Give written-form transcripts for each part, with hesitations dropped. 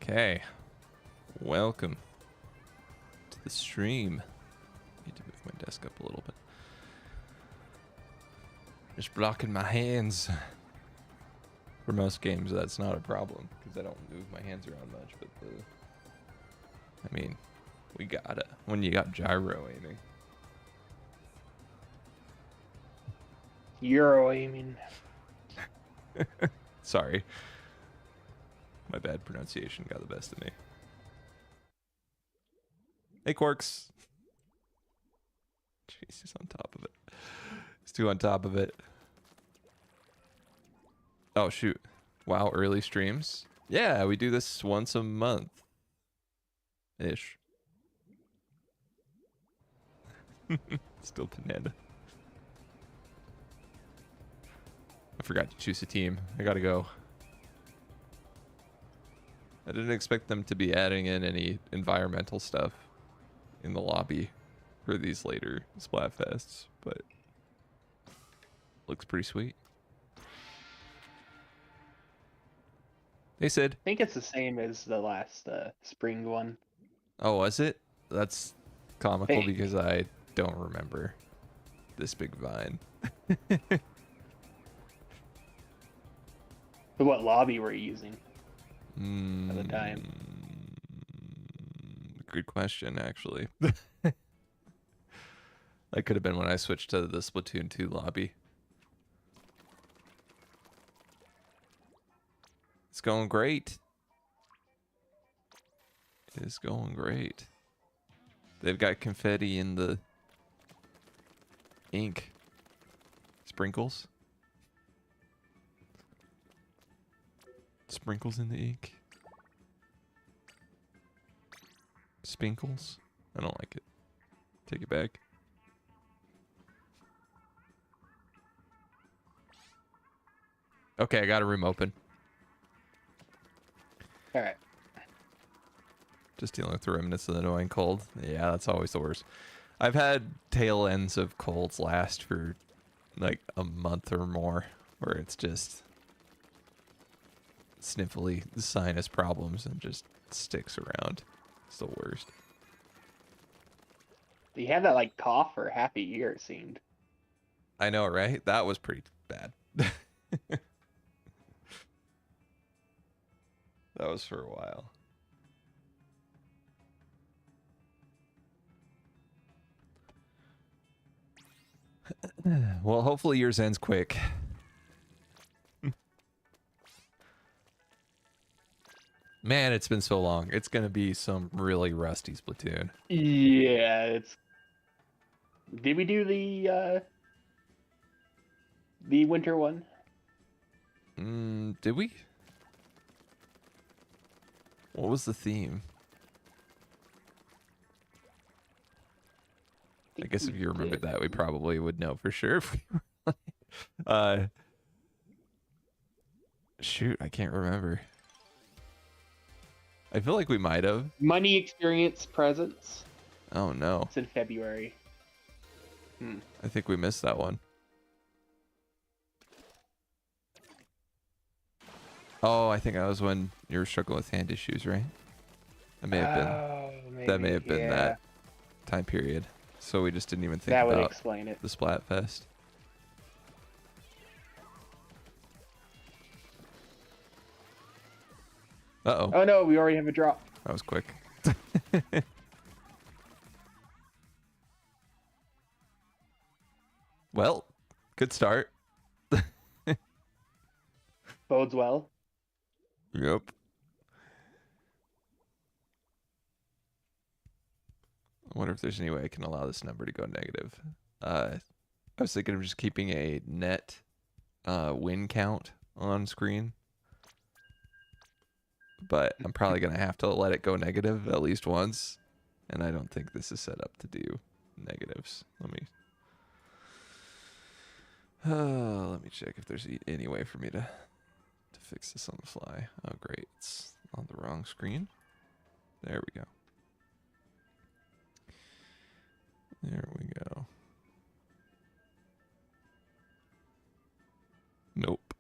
Okay, welcome to the stream. Need to move my desk up a little bit. Just blocking my hands. For most games, that's not a problem because I don't move my hands around much. But I mean, we gotta when you got gyro aiming. Euro aiming. Sorry, my bad pronunciation got the best of me. Hey, Quarks. Jeez, he's on top of it. He's too on top of it. Oh, shoot. Wow, early streams? Yeah, we do this once a month. Ish. Still Banana. I forgot to choose a team. I gotta go. I didn't expect them to be adding in any environmental stuff in the lobby for these later Splatfests, but looks pretty sweet. Hey, Sid. I think it's the same as the last spring one. Oh, was it? That's comical Hey. because I don't remember this big vine. But what lobby were you using at the time? Good question, actually. That could have been when I switched to the Splatoon 2 lobby. It's going great. It is going great. They've got confetti in the ink. Sprinkles. Sprinkles in the ink. Spinkles. I don't like it. Take it back. Okay, I got a room open. All right. Just dealing with the remnants of the annoying cold. Yeah, that's always the worst. I've had tail ends of colds last for like a month or more, where it's just sniffly sinus problems and just sticks around. It's the worst. You had that like cough for half a year, it seemed. I know, right? That was pretty bad. That was for a while. Well, hopefully yours ends quick. Man, it's been so long. It's gonna be some really rusty Splatoon. Yeah, it's. Did we do the winter one? Did we? What was the theme? I guess if you remembered that, we probably would know for sure. If we were shoot, I can't remember. I feel like we might have. Money, experience, presents. Oh no. It's in February. I think we missed that one. Oh, I think that was when you were struggling with hand issues, right? That may have been. Maybe, That may have been yeah. that time period. So we just didn't even think That would about explain it. the Splatfest. Uh-oh. Oh no, we already have a drop. That was quick. Well, good start. Bodes well. Yep. I wonder if there's any way I can allow this number to go negative. I was thinking of just keeping a net win count on screen. But I'm probably going to have to let it go negative at least once. And I don't think this is set up to do negatives. Let me check if there's any way for me to fix this on the fly. Oh, great. It's on the wrong screen. There we go. There we go. Nope.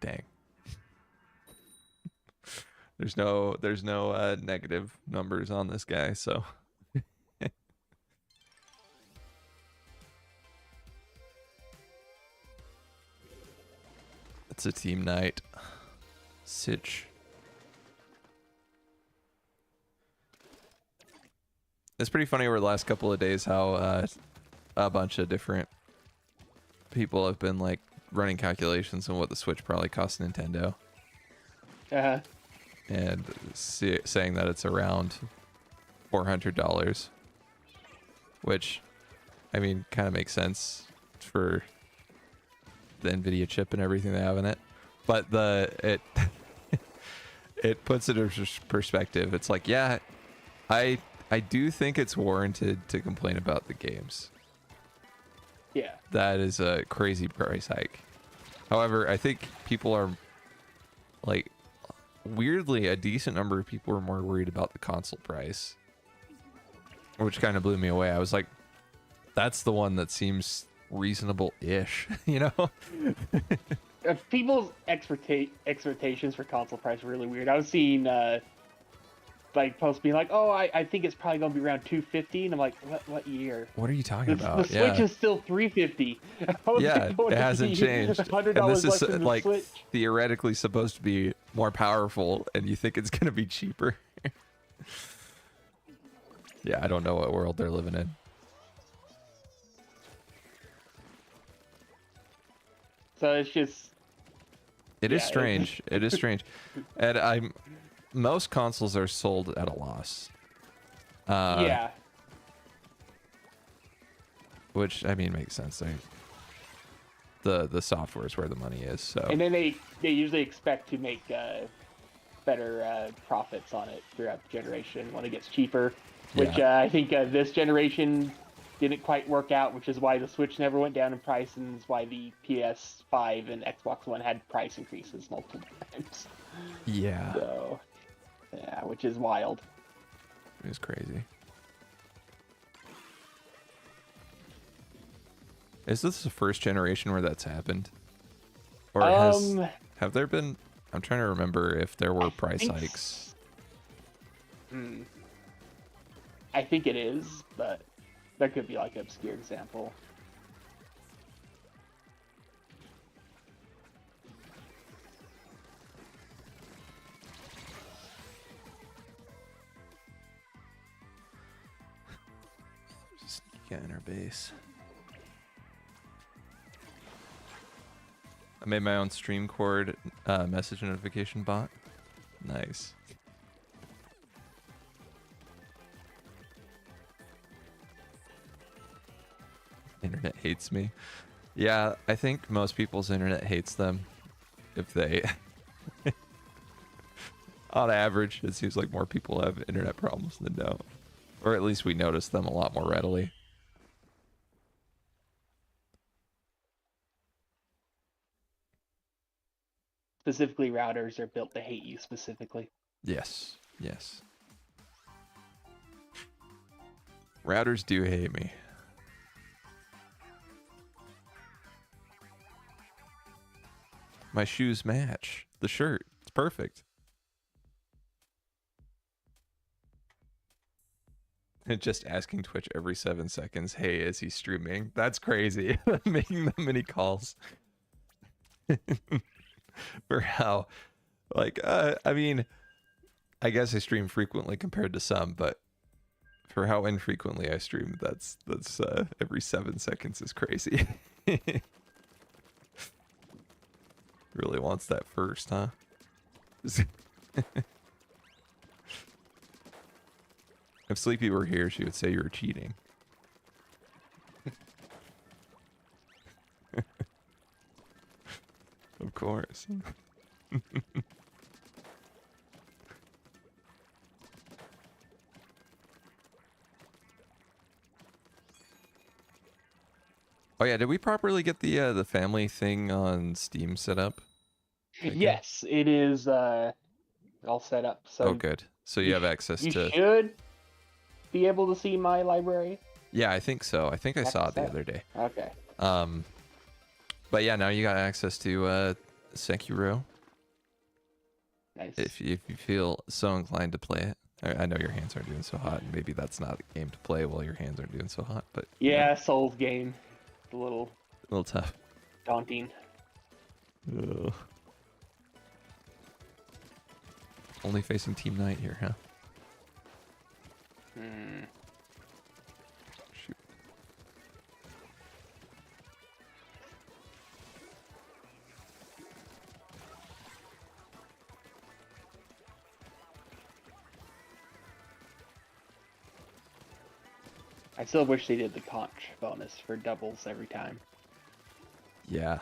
Dang. There's no negative numbers on this guy, so it's a team night. Sitch. It's pretty funny over the last couple of days how a bunch of different people have been like running calculations on what the Switch probably cost Nintendo. Uh-huh. And saying that it's around $400, which, I mean, kind of makes sense for the NVIDIA chip and everything they have in it. But it it puts it in perspective. It's like, yeah, I do think it's warranted to complain about the games. Yeah. That is a crazy price hike. However, I think people are like, weirdly, a decent number of people are more worried about the console price, which kind of blew me away. I was like, that's the one that seems reasonable-ish, you know? People's expectations for console price are really weird. I was seeing like posts being like, "Oh, I think it's probably gonna be around 250," and I'm like, "What year?" What are you talking about? The Switch is still 350. Yeah, it hasn't changed. And this is like Switch. theoretically supposed to be more powerful, and you think it's gonna be cheaper. Yeah, I don't know what world they're living in. So it's just. It is strange. It is strange, and most consoles are sold at a loss. Yeah. Which, I mean, makes sense. The software is where the money is. So. And then they usually expect to make better profits on it throughout the generation when it gets cheaper, which I think this generation didn't quite work out, which is why the Switch never went down in price, and is why the PS5 and Xbox One had price increases multiple times. Yeah. So, yeah, which is wild. It's crazy. Is this the first generation where that's happened? Or have there been... I'm trying to remember if there were price hikes. I think it is, but that could be like an obscure example. Sneak in our base. I made my own StreamCord message notification bot. Nice. Internet hates me. Yeah, I think most people's internet hates them. If they... On average, it seems like more people have internet problems than don't. Or at least we notice them a lot more readily. Specifically, routers are built to hate you specifically. Yes, yes. Routers do hate me. My shoes match the shirt. It's perfect. And just asking Twitch every 7 seconds, hey, is he streaming? That's crazy. Making that many calls. For how, like, I mean, I guess I stream frequently compared to some, but for how infrequently I stream, that's every 7 seconds is crazy. Really wants that first, huh? If Sleepy were here, she would say you were cheating. Of course. Oh yeah, did we properly get the family thing on Steam set up? Yes, it is all set up. So oh, good. So you have access to... You should be able to see my library. Yeah, I think so. I think I saw it the other day. Okay. But yeah, now you got access to Sekiro. Nice. If you feel so inclined to play it. I know your hands aren't doing so hot, and maybe that's not a game to play while your hands aren't doing so hot, but Yeah, Souls game. A little a little tough. daunting. Ugh. Only facing Team Knight here, huh? Hmm. Shoot. I still wish they did the conch bonus for doubles every time. Yeah.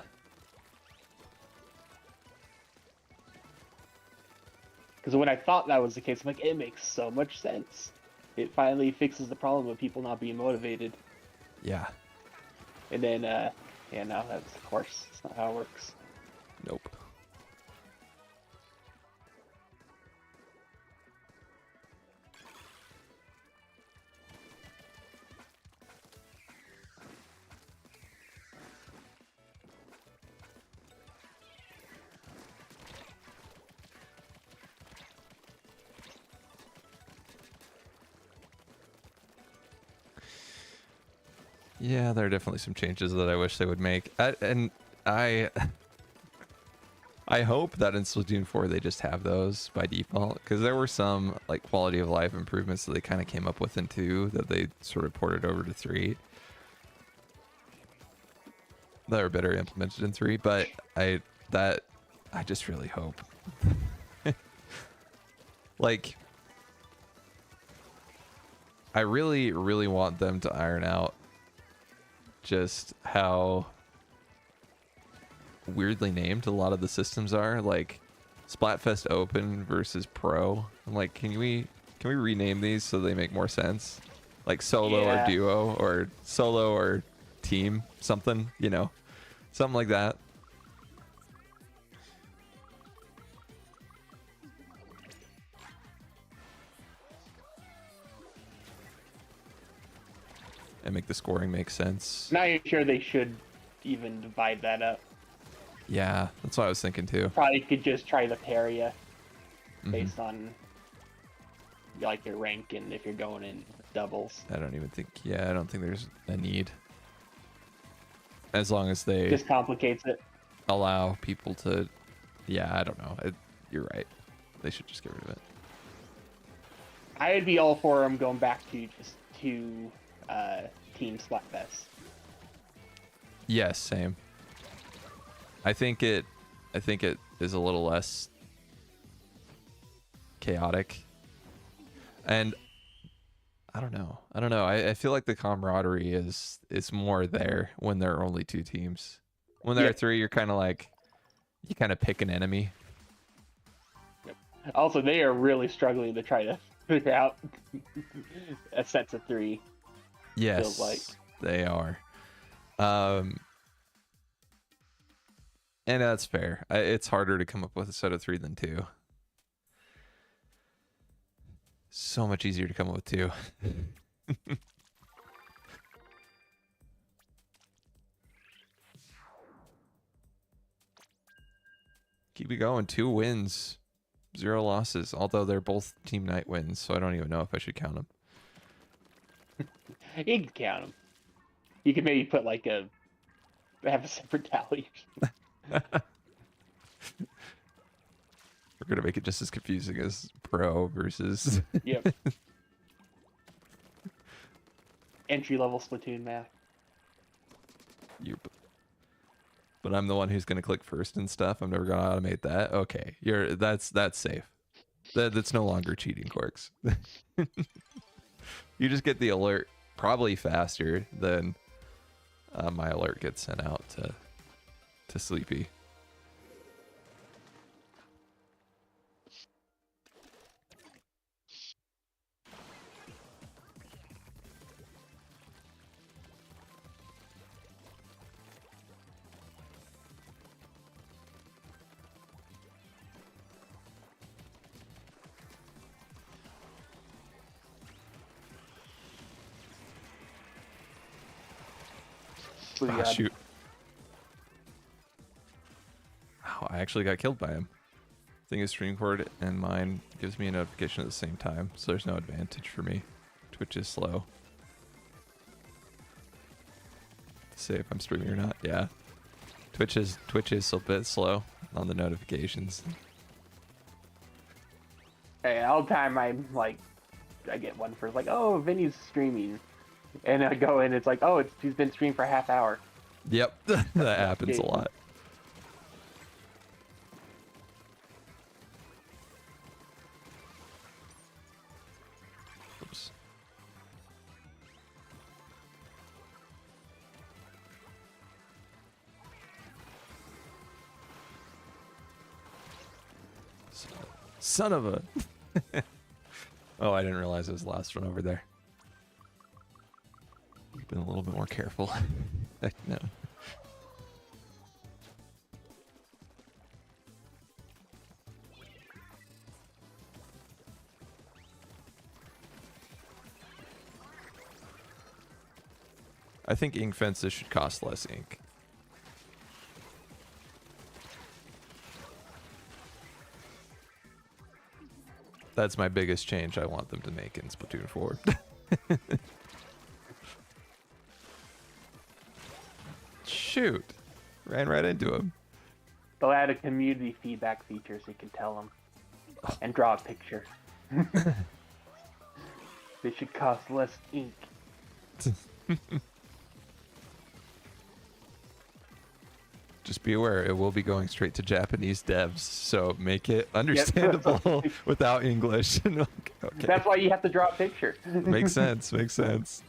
Because when I thought that was the case, I'm like, it makes so much sense. It finally fixes the problem of people not being motivated. Yeah. And then, yeah, no, that's, of course, it's not how it works. Nope. Yeah, there are definitely some changes that I wish they would make. I hope that in Splatoon 4 they just have those by default, because there were some like quality of life improvements that they kind of came up with in 2 that they sort of ported over to 3 that are better implemented in 3, but I just really hope. Like, I really, really want them to iron out just how weirdly named a lot of the systems are, like Splatfest Open versus Pro. I'm like, can we rename these so they make more sense? Like solo or Yeah. duo or solo or team, something, you know, something like that. And make the scoring make sense. Not even sure they should even divide that up. Yeah, that's what I was thinking too. Probably could just try the paria Mhm. based on like your rank and if you're going in doubles. I don't think there's a need. As long as they Just complicates it. allow people to, yeah, I don't know. You're right. They should just get rid of it. I'd be all for them going back to just two team Splatfest. Yes, same. I think it is a little less chaotic. And I don't know. I feel like the camaraderie is more there when there are only 2 teams. When there are 3, you're kind of like, you kind of pick an enemy. Also, they are really struggling to try to figure out a sets of 3. Yes, Feels like. they are. And that's fair. It's harder to come up with a set of 3 than 2. So much easier to come up with 2. Keep it going. 2 wins, 0 losses. Although they're both Team Knight wins, so I don't even know if I should count them. You can count them. You could maybe put like have a separate tally. We're gonna make it just as confusing as Pro versus. Yep. Entry level Splatoon math. Yep. But I'm the one who's gonna click first and stuff. I'm never gonna automate that. Okay, that's safe. That's no longer cheating, Corks. You just get the alert probably faster than my alert gets sent out to Sleepy. Ah, shoot. Wow, I actually got killed by him. I think his stream cord and mine gives me a notification at the same time, so there's no advantage for me. Twitch is slow. Say if I'm streaming or not. Yeah. Twitch is a bit slow on the notifications. Hey, all the time I'm like, I get one for like, oh, Vinny's streaming, and I go in, it's like, oh, he's been streaming for a half hour. Yep, that happens a lot. Oops. Son of a... Oh, I didn't realize it was the last one over there. Been a little bit more careful. Heck no. I think ink fences should cost less ink. That's my biggest change I want them to make in Splatoon 4. Shoot. Ran right into him. They'll add a community feedback feature so you can tell them. And draw a picture. They should cost less ink. Just be aware, it will be going straight to Japanese devs, so make it understandable without English. Okay. That's why you have to draw a picture. Makes sense, makes sense.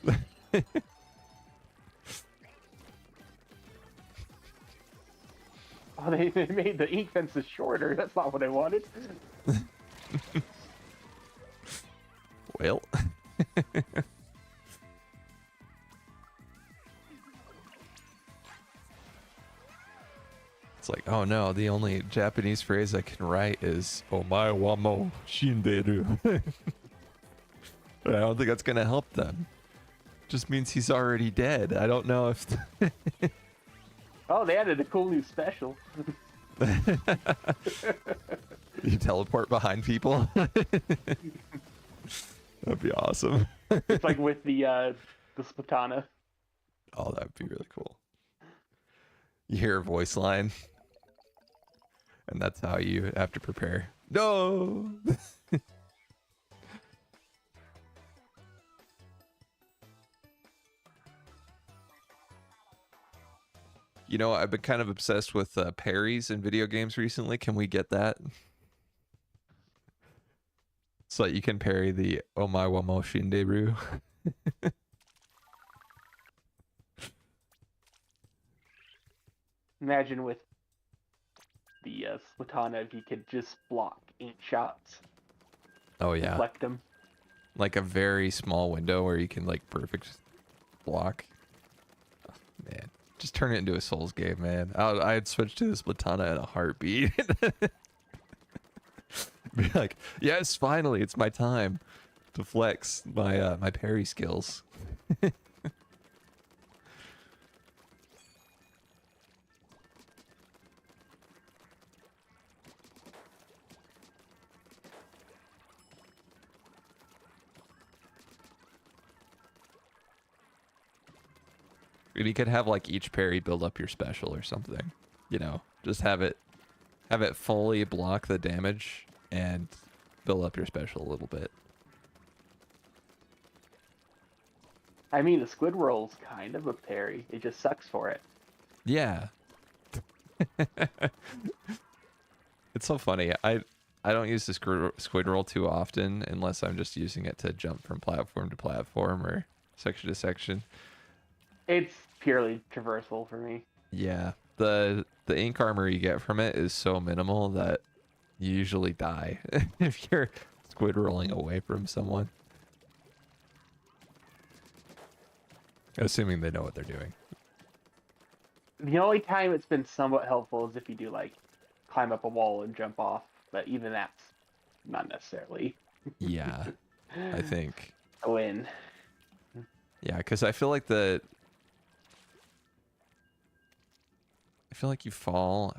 Oh, they made the ink fences shorter. That's not what I wanted. Well. It's like, oh no, the only Japanese phrase I can write is "Omae wa mo shinderu." I don't think that's gonna help them. Just means he's already dead. I don't know if. Oh, they added a cool new special. You teleport behind people. That'd be awesome. It's like with the Splatana. Oh, that'd be really cool. You hear a voice line, and that's how you have to prepare. No. You know, I've been kind of obsessed with parries in video games recently. Can we get that? So that you can parry the "Omae wa mo shinderu." Imagine with the Splatana if you could just block ink shots. Oh yeah. Deflect them. Like a very small window where you can like perfect block. Oh, man, just turn it into a Souls game, man. I'd switch to the Splatana in a heartbeat. Be like, yes, finally, it's my time to flex my my parry skills. You could have like each parry build up your special or something, you know, just have it fully block the damage and build up your special a little bit. I mean, the squid roll's kind of a parry. It just sucks for it. Yeah. It's so funny. I don't use the squid roll too often unless I'm just using it to jump from platform to platform or section to section. It's purely traversal for me. Yeah. The ink armor you get from it is so minimal that you usually die if you're squid rolling away from someone. Assuming they know what they're doing. The only time it's been somewhat helpful is if you do like climb up a wall and jump off, but even that's not necessarily. Yeah, I think. A win. Yeah, because I feel like you fall.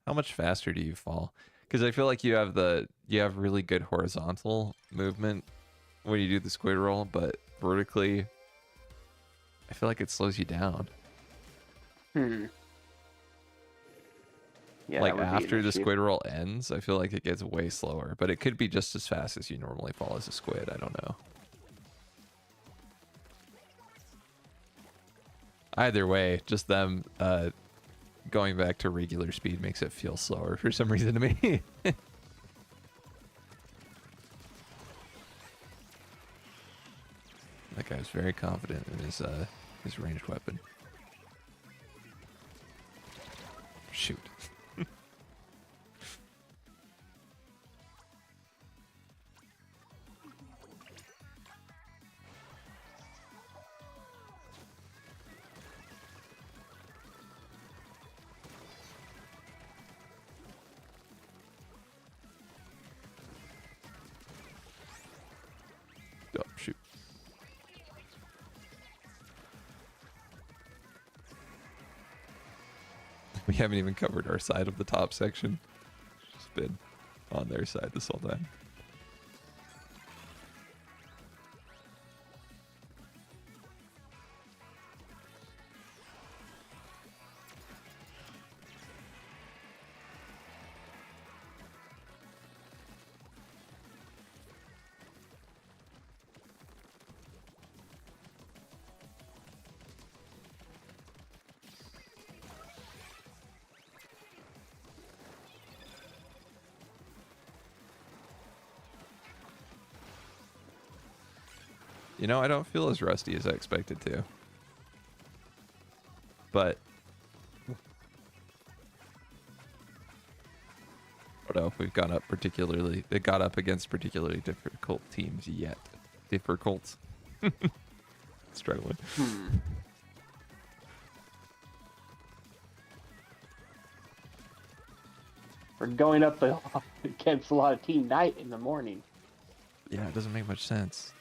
How much faster do you fall? Because I feel like you have really good horizontal movement when you do the squid roll, but vertically, I feel like it slows you down. Hmm. Yeah, Like that would be an after the issue. squid roll ends, I feel like it gets way slower, but it could be just as fast as you normally fall as a squid. I don't know. Either way, just them going back to regular speed makes it feel slower for some reason to me. That guy was very confident in his ranged weapon. Shoot. Oh, shoot. We haven't even covered our side of the top section. It's been on their side this whole time. You know, I don't feel as rusty as I expected to. But I don't know if we've gone up particularly. It got up against particularly difficult teams yet. Difficult. Struggling. We're going up against a lot of Team Knight in the morning. Yeah, it doesn't make much sense.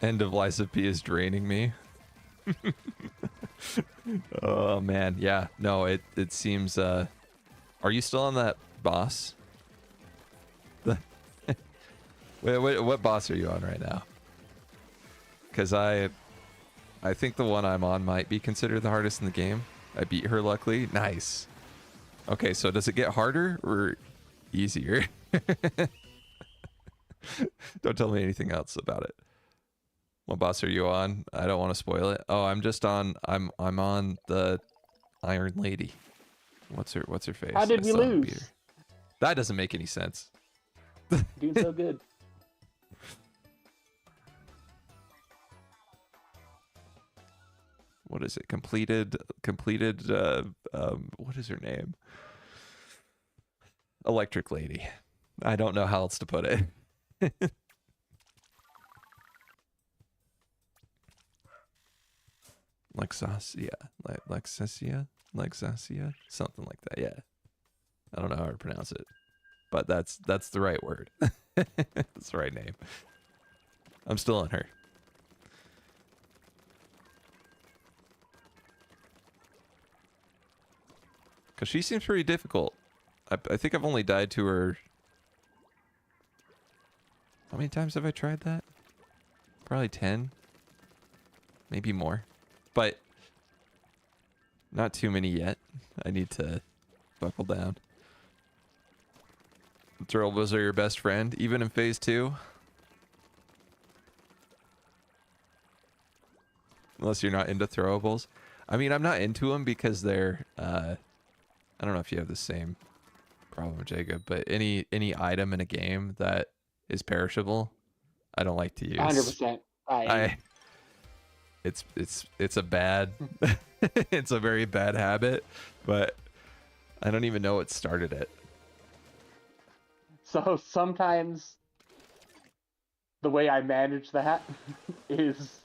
End of Lysa P is draining me. Oh man, yeah. No, it seems are you still on that boss? What boss are you on right now? Cuz I think the one I'm on might be considered the hardest in the game. I beat her luckily. Nice. Okay, so does it get harder or easier? Don't tell me anything else about it. What boss are you on? I don't want to spoil it. Oh, I'm just on. I'm on the Iron Lady. What's her face? How did I we still haven't beat lose? her. That doesn't make any sense. Doing so good. What is it? Completed. What is her name? Electric Lady. I don't know how else to put it. Lexasia, Lexasia, something like that. Yeah, I don't know how to pronounce it, but that's the right word. That's the right name. I'm still on her. Cause she seems pretty difficult. I think I've only died to her. How many times have I tried that? Probably 10. Maybe more. But not too many yet. I need to buckle down. Throwables are your best friend, even in phase 2. Unless you're not into throwables. I mean, I'm not into them because they're, I don't know if you have the same problem, Jacob, but any item in a game that is perishable, I don't like to use. 100%. it's a bad it's a very bad habit, but I don't even know what started it. So sometimes the way I manage that is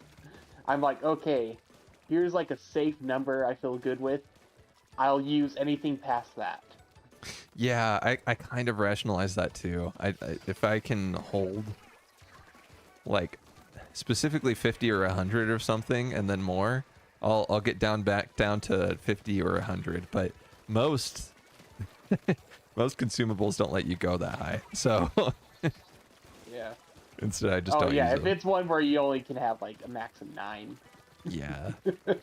I'm like, okay, here's like a safe number I feel good with. I'll use anything past that. Yeah, I kind of rationalize that too. I if I can hold like specifically 50 or 100 or something and then more, I'll get back down to 50 or 100, but most most consumables don't let you go that high. So Yeah. instead I just Oh don't yeah, use if them. it's one where you only can have like a max of 9. Yeah.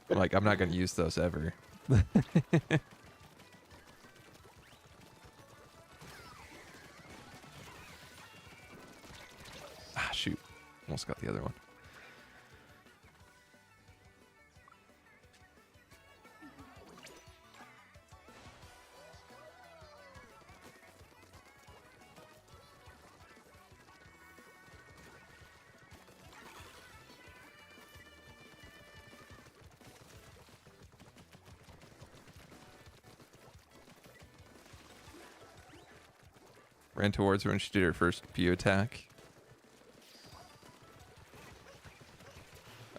Like I'm not going to use those ever. Ah, shoot. Almost got the other one. Ran towards her when she did her first PU attack.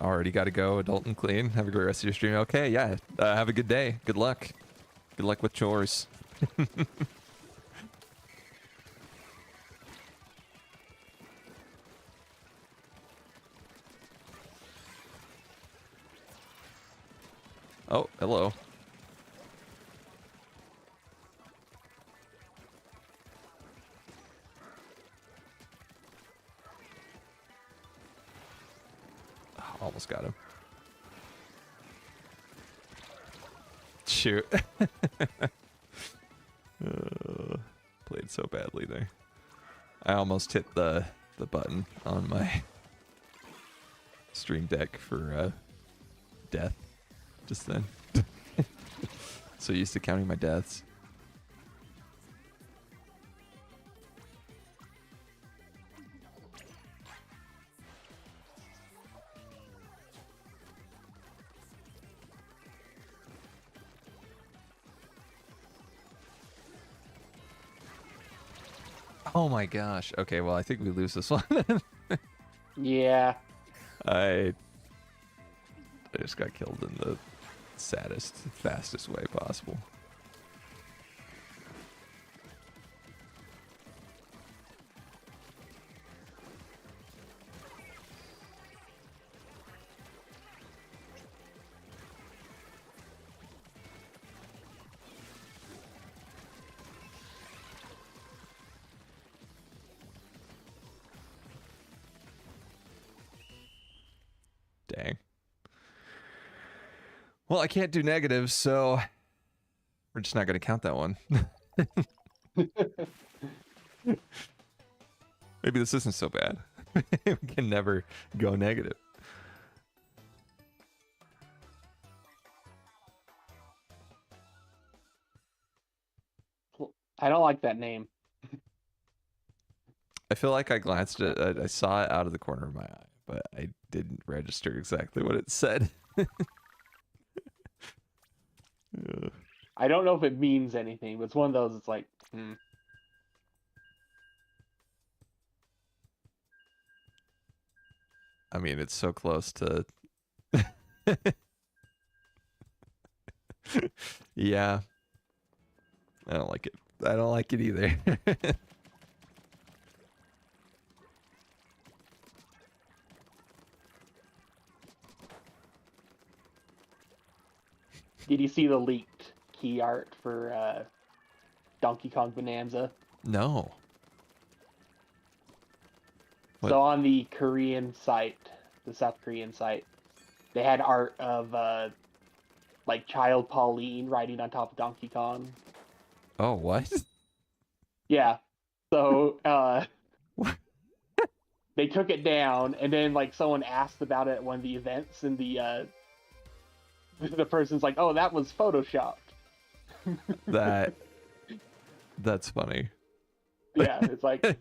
Already got to go, adult and clean. Have a great rest of your stream. Okay, yeah. Have a good day. Good luck. Good luck with chores. Oh, hello. Oh, almost got him. Shoot. Played so badly there. I almost hit the button on my stream deck for death just then. So used to counting my deaths. Oh my gosh. Okay, well I think we lose this one. Yeah. I just got killed in the saddest, fastest way possible. Dang. Well, I can't do negatives, so we're just not going to count that one. Maybe this isn't so bad. We can never go negative. I don't like that name. I feel like I glanced at it. I saw it out of the corner of my eye, but I didn't register exactly what it said. I don't know if it means anything, but it's one of those. It's like, I mean, it's so close to. Yeah. I don't like it. I don't like it either. did you see the leaked key art for Donkey Kong Bonanza? No. What? So on the Korean site, the South Korean site, they had art of like Child Pauline riding on top of Donkey Kong. Oh, what? Yeah. So What? they took it down, and then like someone asked about it at one of the events, and the person's like, "Oh, that was photoshopped." That's funny. Yeah, it's like,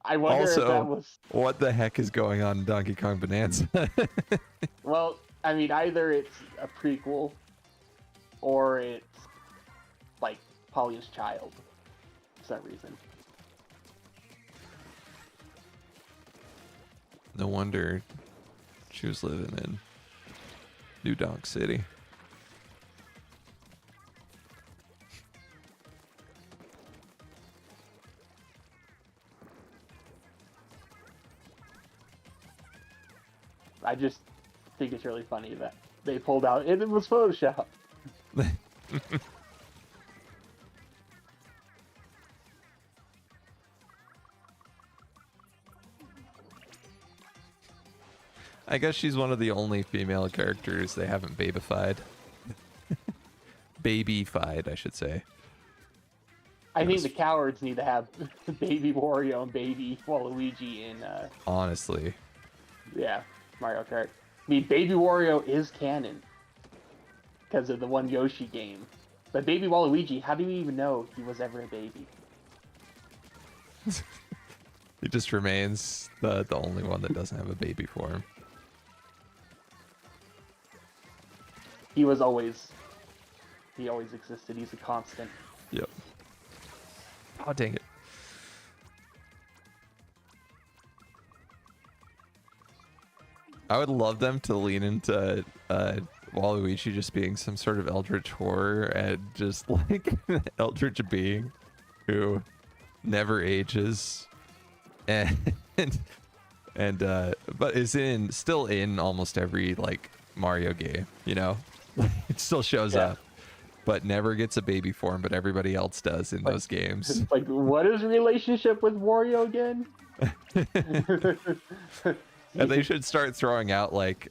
I wonder Also, if that was what the heck is going on in Donkey Kong Bonanza? Well, I mean, either it's a prequel or it's like Polly's child for some reason. No wonder she was living in New Donk City. I just think it's really funny that they pulled out and it was Photoshop. I guess she's one of the only female characters they haven't babyfied. Babyfied, I should say. I think the cowards need to have Baby Wario and Baby Waluigi in, Honestly. yeah, Mario Kart. I mean, Baby Wario is canon because of the one Yoshi game. But Baby Waluigi, how do you even know he was ever a baby? He just remains the only one that doesn't have a baby form. He always existed. He's a constant. Yep. Oh, dang it. I would love them to lean into Waluigi just being some sort of eldritch horror and just like eldritch being who never ages and but is still in almost every like Mario game, you know? It still shows up, but never gets a baby form, but everybody else does in those games. Like, what is relationship with Wario again? And they should start throwing out like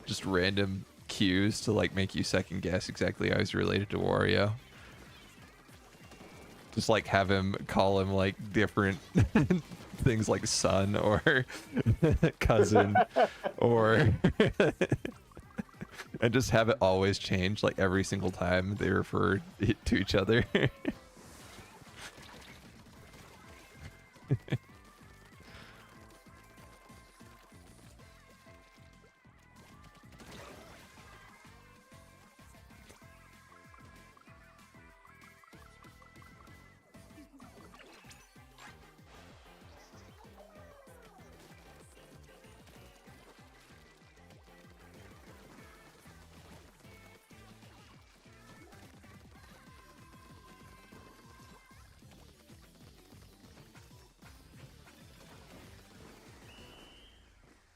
just random cues to like make you second guess exactly how he's related to Wario. Just like have him call him like different things like son or cousin or and just have it always change like every single time they refer to each other.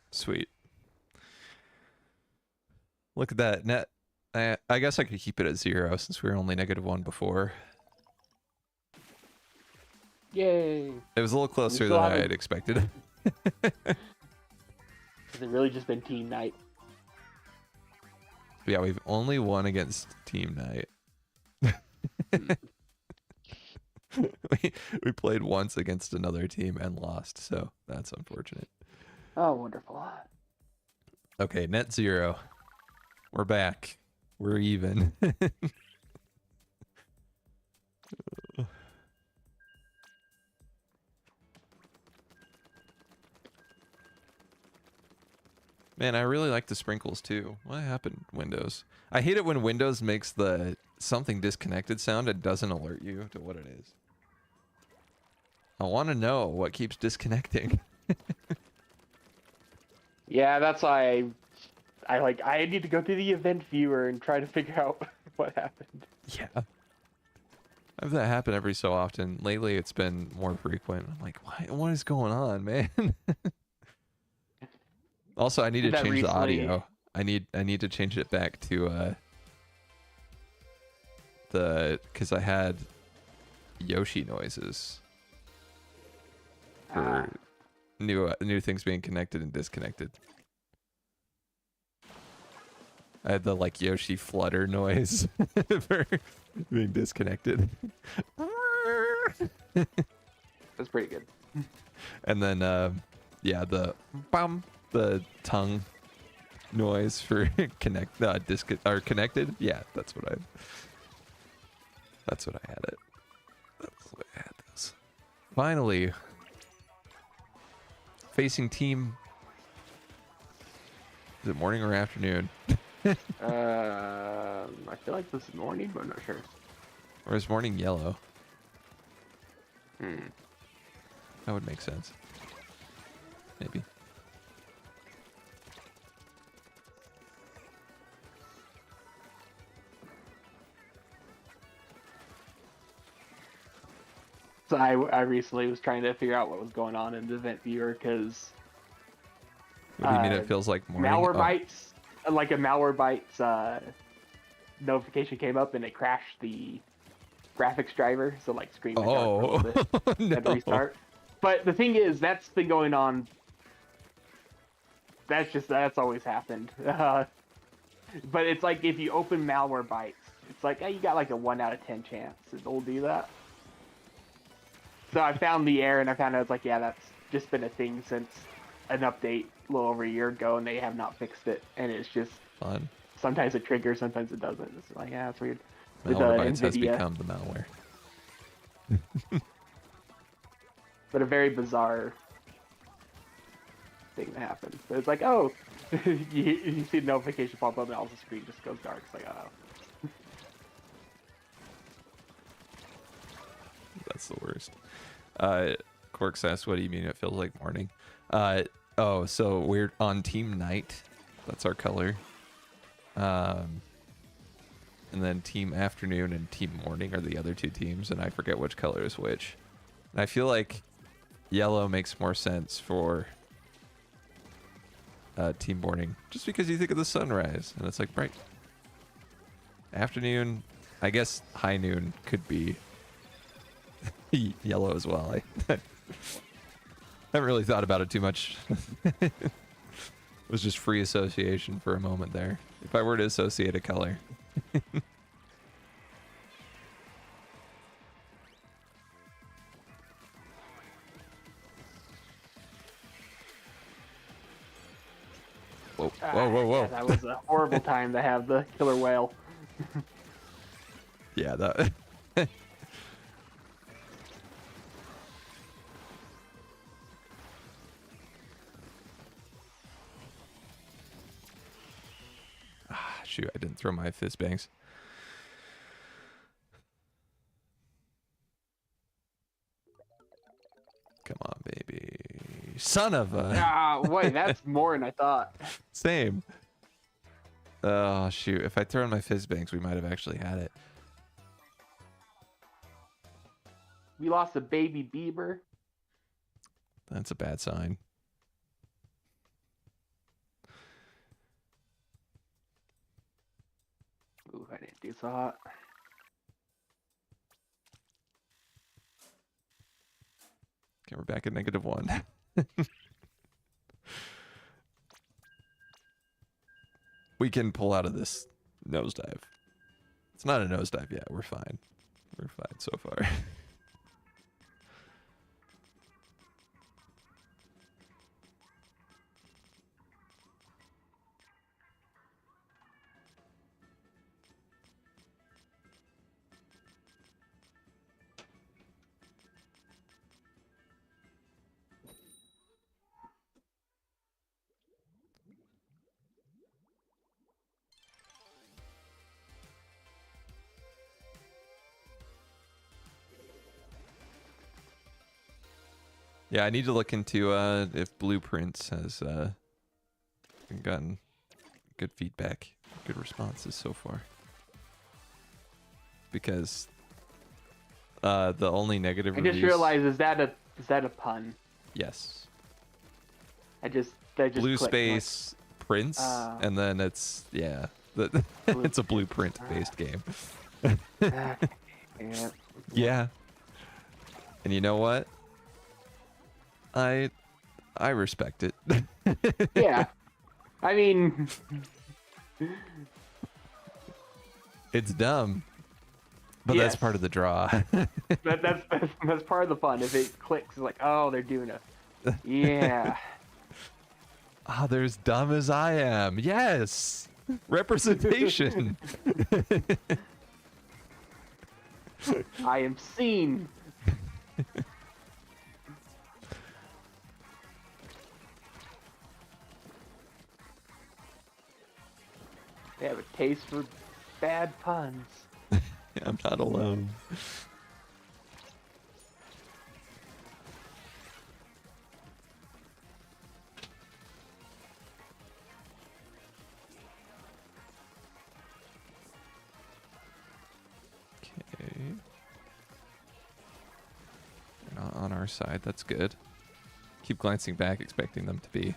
Sweet. Look at that net. I guess I could keep it at 0 since we were only -1 before. Yay! It was a little closer than I had expected. Has it really just been team night? Yeah, we've only won against Team Night. we played once against another team and lost, so that's unfortunate. Oh, wonderful. Okay, net 0. We're back. We're even. Man, I really like the sprinkles too. What happened, Windows? I hate it when Windows makes the something disconnected sound and doesn't alert you to what it is. I want to know what keeps disconnecting. Yeah, that's why I need to go to the event viewer and try to figure out what happened. Yeah. I have that happen every so often. Lately, it's been more frequent. I'm like, what is going on, man? Also, I need to change the audio. I need to change it back to because I had Yoshi noises for new things being connected and disconnected. I had the like Yoshi flutter noise for being disconnected. That's pretty good. And then yeah, the tongue noise for connected. Yeah, that's what I had it. That's the way I had this. Finally, facing team Is it morning or afternoon? I feel like this is morning, but I'm not sure. Or is morning yellow? Hmm. That would make sense. Maybe. So I recently was trying to figure out what was going on in the event viewer because What do you mean it feels like morning? Malwarebytes, like a Malwarebytes notification came up and it crashed the graphics driver, so like screen went dark for a little bit. Had to restart. But the thing is, that's been going on. That's always happened. But it's like if you open Malwarebytes, it's like, hey, you got like a 1 out of 10 chance it'll do that. So I found the error and I found out it's like, yeah, that's just been a thing since an update a little over a year ago, and they have not fixed it. And it's just Fun. sometimes it triggers, sometimes it doesn't. It's like, yeah, it's weird. Malwarebytes has become the malware. But a very bizarre thing that happened. So it's like, oh, you see the notification pop up and all the screen just goes dark. It's like, oh. That's the worst. Quarks asks, what do you mean it feels like morning? Oh, so we're on Team Night. That's our color. And then Team Afternoon and Team Morning are the other two teams, and I forget which color is which. And I feel like yellow makes more sense for Team Morning, just because you think of the sunrise, and it's like bright. Afternoon, I guess high noon could be yellow as well. I haven't really thought about it too much. It was just free association for a moment there. If I were to associate a color. Whoa, whoa, whoa, whoa. Yeah, that was a horrible time to have the killer whale. Yeah, that... Shoot, I didn't throw my fist bangs. Come on, baby. Son of a... Ah, wait, that's more than I thought. Same. Oh, shoot. If I throw in my fizz banks, we might have actually had it. We lost a baby beaver. That's a bad sign. Ooh, I didn't do so hot. Okay, we're back at -1. We can pull out of this nosedive. It's not a nosedive yet. We're fine. We're fine so far. Yeah, I need to look into if Blueprints has gotten good feedback, good responses so far. Because the only negative I reviews... just realized, is that a pun? Yes. I just Blue clicked, space prints, and then it's, yeah, it's a blueprint-based game. Yeah. Yeah. And you know what? I respect it. Yeah. I mean, it's dumb, but Yes. that's part of the draw. that's part of the fun. If it clicks, it's like, oh, they're doing a, yeah. Ah, they're as dumb as I am. Yes, representation. I am seen. They have a taste for bad puns. I'm not alone. Okay. They're not on our side. That's good. Keep glancing back, expecting them to be.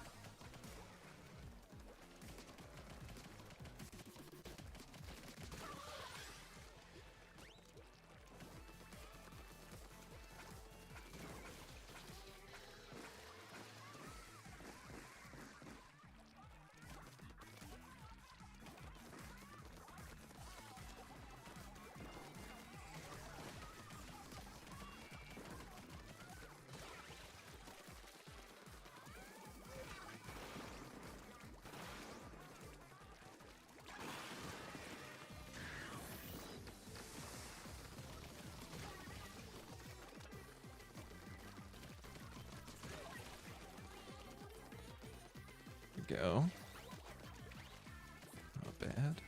Go. Not bad.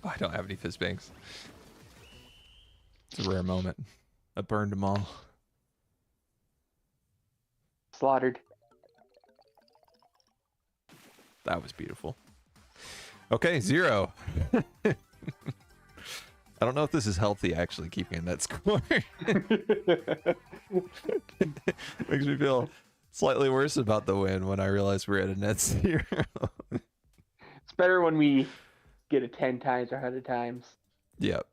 Oh, I don't have any fizz bangs. It's a rare moment. I burned them all. Slaughtered. That was beautiful. Okay, 0. I don't know if this is healthy, actually, keeping a net score. Makes me feel slightly worse about the win when I realize we're at a net 0. It's better when we get it 10 times or 100 times. Yep.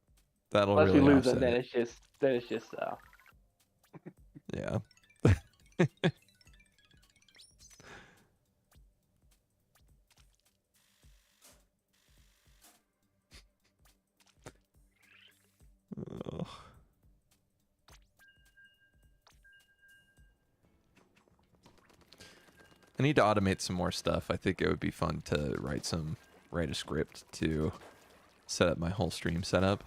That'll Unless really we lose them, offset then it. it's just so. Yeah. Ugh. I need to automate some more stuff. I think it would be fun to write a script to set up my whole stream setup,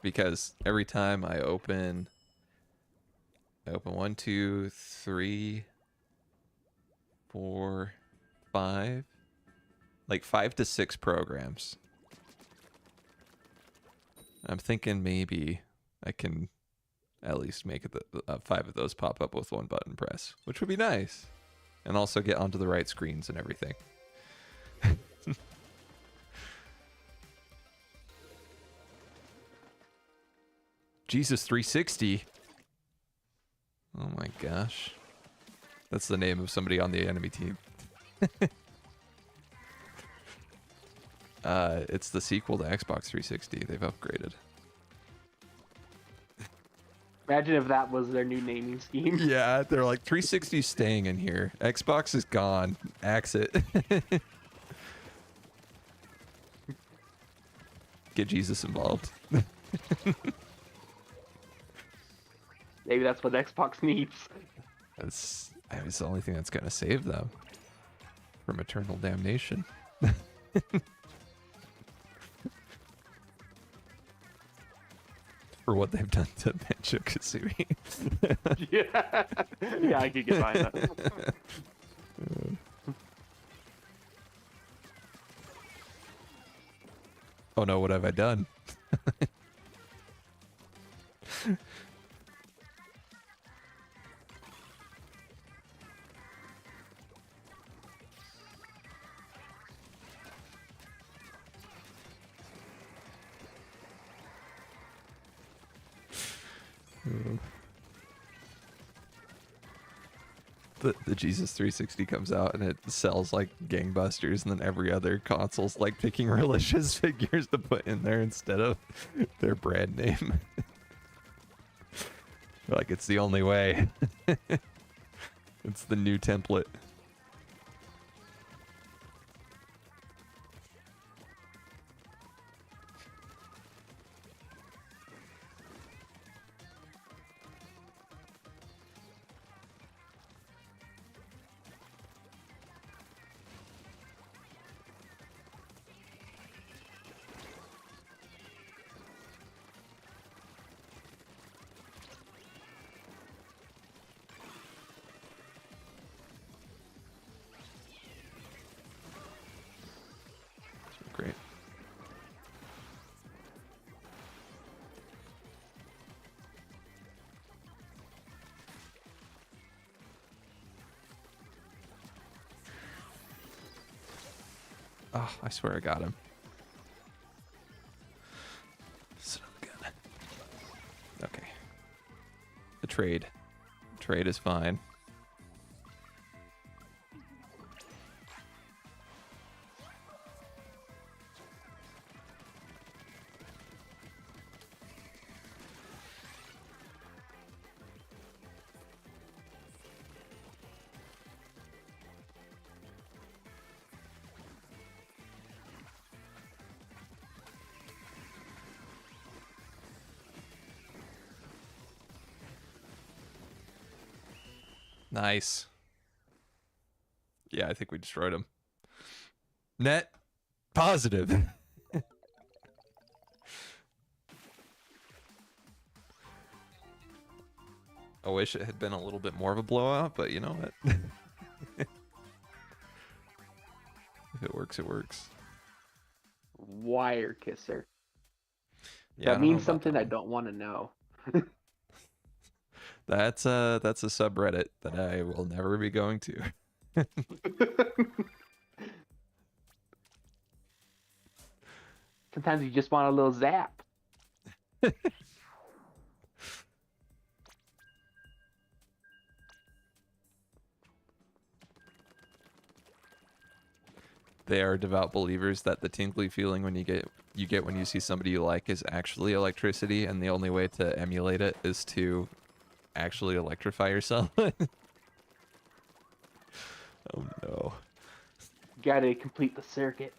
because every time I open 1, 2, 3, 4, 5, like 5 to 6 programs. I'm thinking maybe I can at least make it 5 of those pop up with one button press, which would be nice. And also get onto the right screens and everything. Jesus 360. Oh my gosh. That's the name of somebody on the enemy team. It's the sequel to Xbox 360. They've upgraded. Imagine if that was their new naming scheme. Yeah, they're like 360 staying in here. Xbox is gone. Axe it. Get Jesus involved. Maybe that's what Xbox needs. It's the only thing that's gonna save them from eternal damnation. For what they've done to Banjo-Kazooie. Yeah. Yeah, I could get behind that. Oh no, what have I done? The Jesus 360 comes out and it sells like gangbusters, and then every other console's like picking religious figures to put in there instead of their brand name. Like it's the only way. It's the new template. Great. Oh, I swear I got him. Son of a gun. Okay. The trade. Trade is fine. Nice. Yeah, I think we destroyed him. Net positive. I wish it had been a little bit more of a blowout, but you know what? If it works, it works. Wire kisser. Yeah, That means something I don't want to know. That's a subreddit that I will never be going to. Sometimes you just want a little zap. They are devout believers that the tingly feeling when you get when you see somebody you like is actually electricity, and the only way to emulate it is to actually electrify yourself. Oh no. Gotta complete the circuit.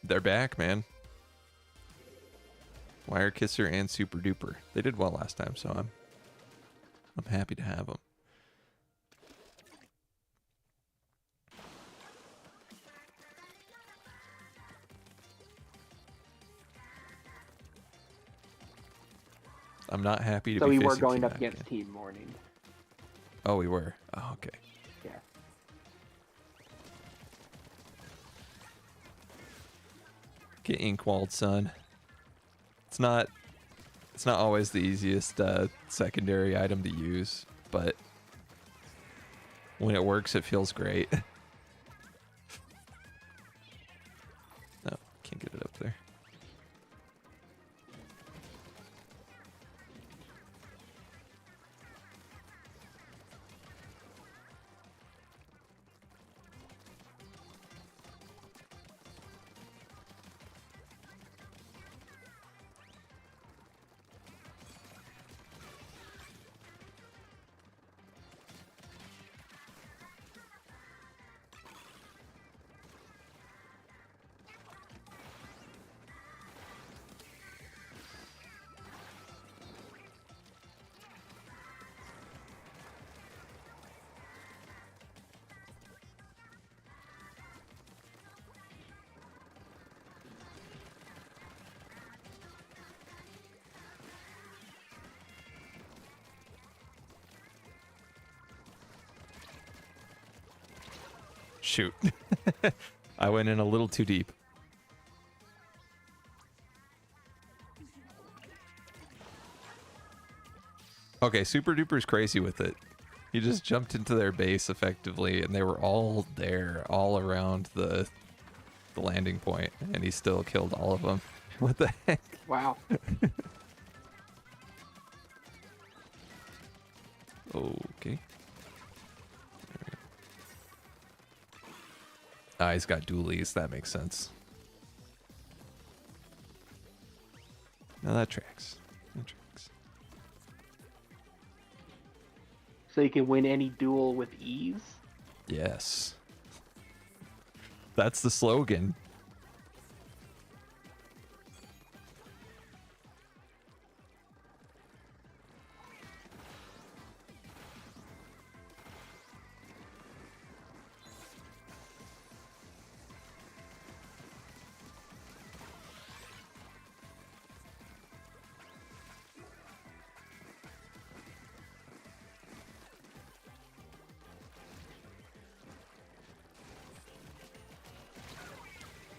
They're back, man. Wire Kisser and Super Duper. They did well last time, so I'm happy to have them. I'm not happy to So be we were facing going Team up Mac against again. Team Morning. Oh, we were. Oh, okay. Yeah. Get Inkwalled, son. It's not always the easiest secondary item to use, but when it works, it feels great. No, can't get it up there. Shoot. I went in a little too deep. Okay, Super Duper's crazy with it. He just jumped into their base effectively, and they were all there, all around the landing point, and he still killed all of them. What the heck? Wow. Okay. Ah, he's got dualies. That makes sense. No, that tracks. That tracks. So you can win any duel with ease? Yes. That's the slogan.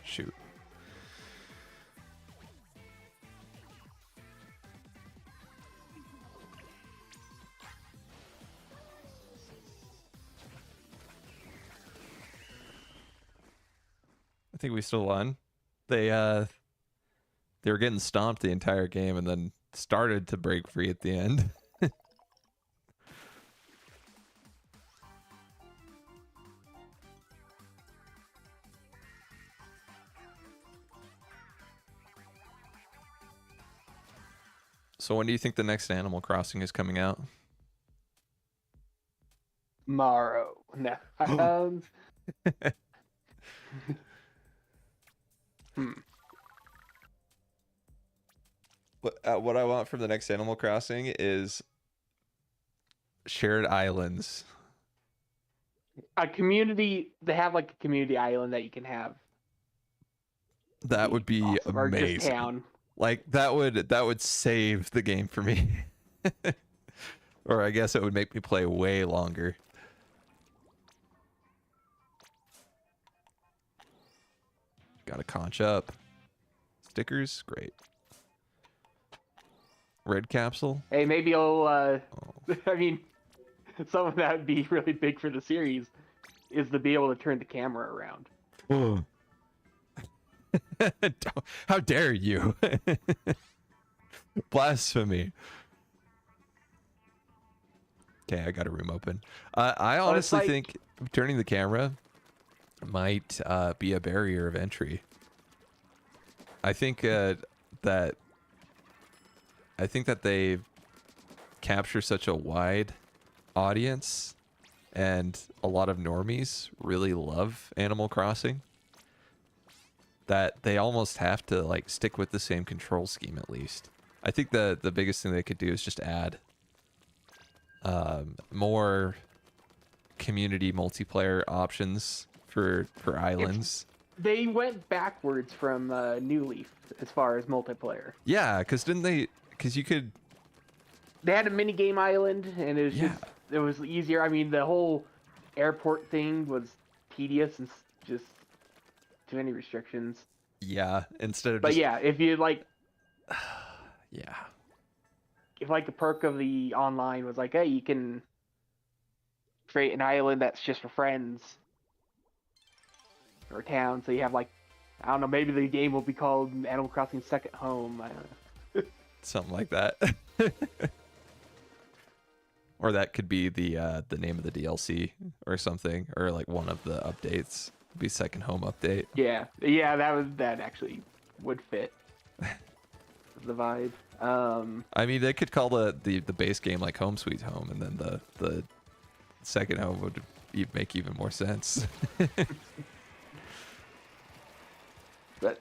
Shoot. I think we still won. They were getting stomped the entire game and then started to break free at the end. So when do you think the next Animal Crossing is coming out? Tomorrow. No. What I want from the next Animal Crossing is shared islands. A community. They have like a community island that you can have. That would be Awesome. Or just amazing. town. Like that would save the game for me. Or I guess it would make me play way longer. Got a conch up. Stickers, great. Red capsule. Hey, maybe I'll. Oh. I mean, some of that would be really big for the series, is to be able to turn the camera around. How dare you? Blasphemy. Okay, I got a room open. I honestly think turning the camera might be a barrier of entry. I think that they capture such a wide audience, and a lot of normies really love Animal Crossing, that they almost have to like stick with the same control scheme at least. I think the biggest thing they could do is just add more community multiplayer options for islands. They went backwards from New Leaf as far as multiplayer. Yeah, because you could. They had a mini game island, and it was it was easier. I mean, the whole airport thing was tedious and just too many restrictions. Yeah, instead of. But yeah, if you like. Yeah. If like the perk of the online was like, hey, you can create an island that's just for friends or a town, so you have like, I don't know, maybe the game will be called Animal Crossing Second Home. I don't know. Something like that. Or that could be the name of the DLC or something, or like one of the updates. It'd be Second Home update. Yeah, that actually would fit the vibe. I mean, they could call the base game like Home Sweet Home, and then the Second Home would make even more sense. But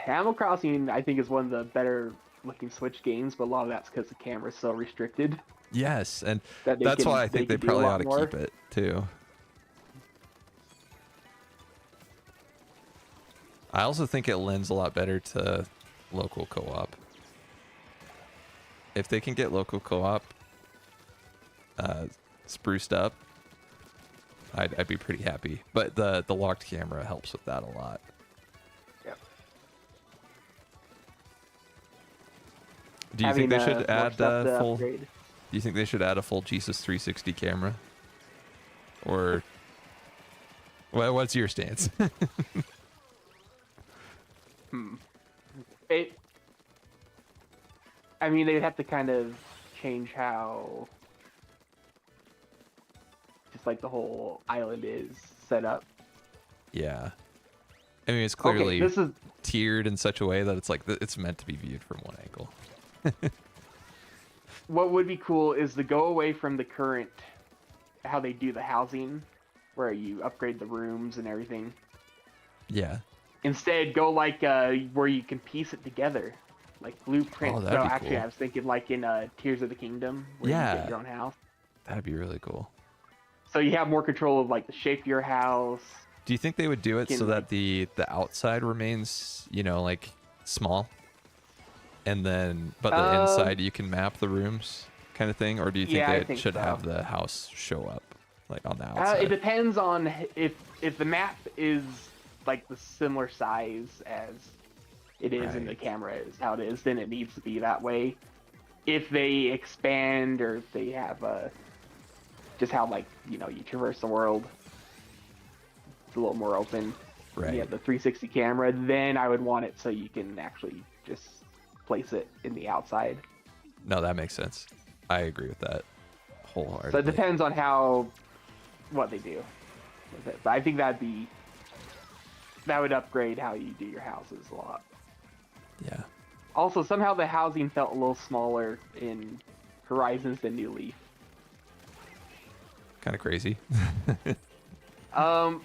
Animal Crossing, I think, is one of the better looking Switch games, but a lot of that's because the camera's so restricted. Yes, and that's why I think they probably ought to keep it too. I also think it lends a lot better to local co-op. If they can get local co-op spruced up, I'd be pretty happy. But the locked camera helps with that a lot. Yep. Do you think they should add full? Do you think they should add a full Jesus 360 camera? Or well, what's your stance? I mean, they'd have to kind of change how, just like the whole island is set up. Yeah. I mean, it's clearly Okay, this is tiered in such a way that it's like it's meant to be viewed from one angle. what would be cool is to go away from the current how they do the housing, where you upgrade the rooms and everything. Yeah. Instead, go like where you can piece it together, like blueprint. Oh, So that'd be actually, cool. I was thinking like in Tears of the Kingdom, where you Yeah. get your own house. That'd be really cool. So you have more control of like the shape of your house. Do you think they would do it Can, so like- that the outside remains, you know, like small, and then but the inside you can map the rooms, kind of thing, or do you think Yeah, I they think should so. have the house show up like on the outside? It depends on if the map is like the similar size as it is in the Right. camera is how it is, then it needs to be that way. If they expand or if they have just how like you traverse the world, it's a little more open. Right. You have the 360 camera, then I would want it so you can actually just place it in the outside. No, that makes sense. I agree with that So wholeheartedly. it depends on what they do with it. But I think that would upgrade how you do your houses a lot. Yeah. Also, somehow the housing felt a little smaller in Horizons than New Leaf. Kind of crazy. Well,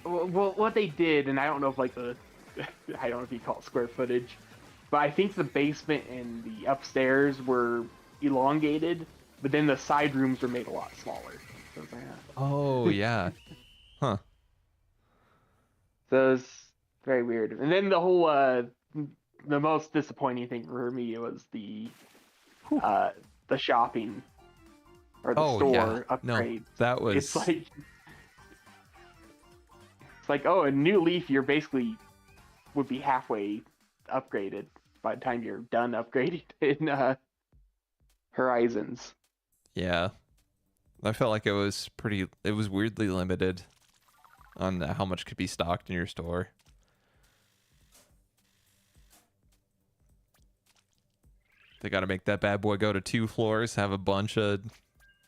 what they did, and I don't know if like I don't know if you call it square footage, but I think the basement and the upstairs were elongated, but then the side rooms were made a lot smaller. So it's like, Oh yeah. Huh. So it's very weird. And then the whole the most disappointing thing for me was the shopping or the Oh store yeah. upgrade. No, that was. It's like oh, a New Leaf you're basically would be halfway upgraded by the time you're done upgrading in Horizons. Yeah. I felt like it was weirdly limited on how much could be stocked in your store. They got to make that bad boy go to 2 floors, have a bunch of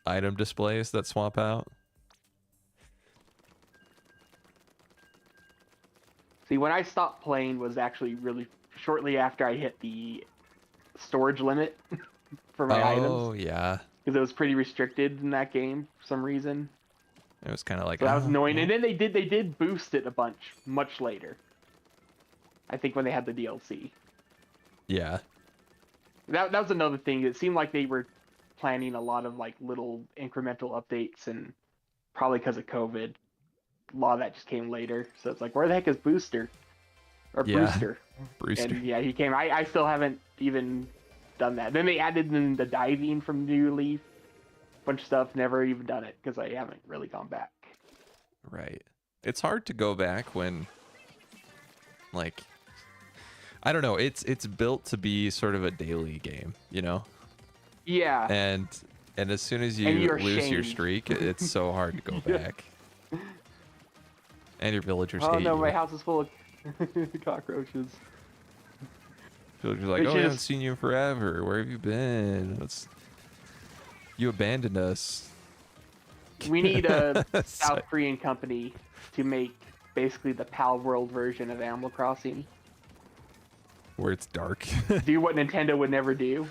item displays that swap out. See, when I stopped playing was actually really shortly after I hit the storage limit for my items. Oh, yeah. Because it was pretty restricted in that game for some reason. It was kind of like So that was oh, annoying. well. And then they did boost it a bunch much later. I think when they had the DLC. Yeah. That was another thing. It seemed like they were planning a lot of like little incremental updates, and probably because of COVID, a lot of that just came later. So it's like, where the heck is Booster? Or Yeah. Brewster? Brewster. And yeah, he came. I still haven't even done that. Then they added in the diving from New Leaf. Bunch of stuff. Never even done it because I haven't really gone back. Right. It's hard to go back when, like, I don't know. It's built to be sort of a daily game, you know. Yeah. And as soon as And you you're lose your shamed. streak, it's so hard to go Yeah. back. And your villagers Oh hate no, you. my house is full of cockroaches. Villagers are like, They oh, I should haven't just- seen you in forever. Where have you been? You abandoned us. We need a So- South Korean company to make basically the PAL World version of Animal Crossing. Where it's dark. Do what Nintendo would never do.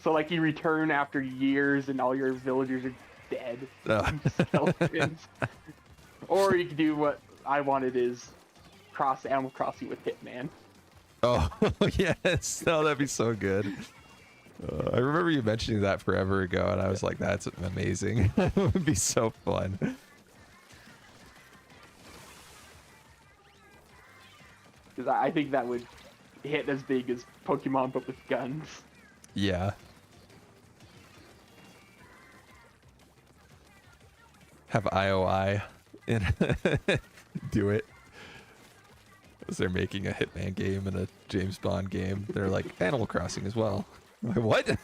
So like you return after years and all your villagers are dead. Ugh. Skeletons. Or you could do what I wanted is cross Animal Crossing with Hitman. Oh, yes. Oh, that'd be so good. I remember you mentioning that forever ago, and I was like, that's amazing. It would be so fun. Because I think that would hit as big as Pokemon but with guns. Yeah. Have IOI and do it. As they're making a Hitman game and a James Bond game, they're like Animal Crossing as well. I'm like, what?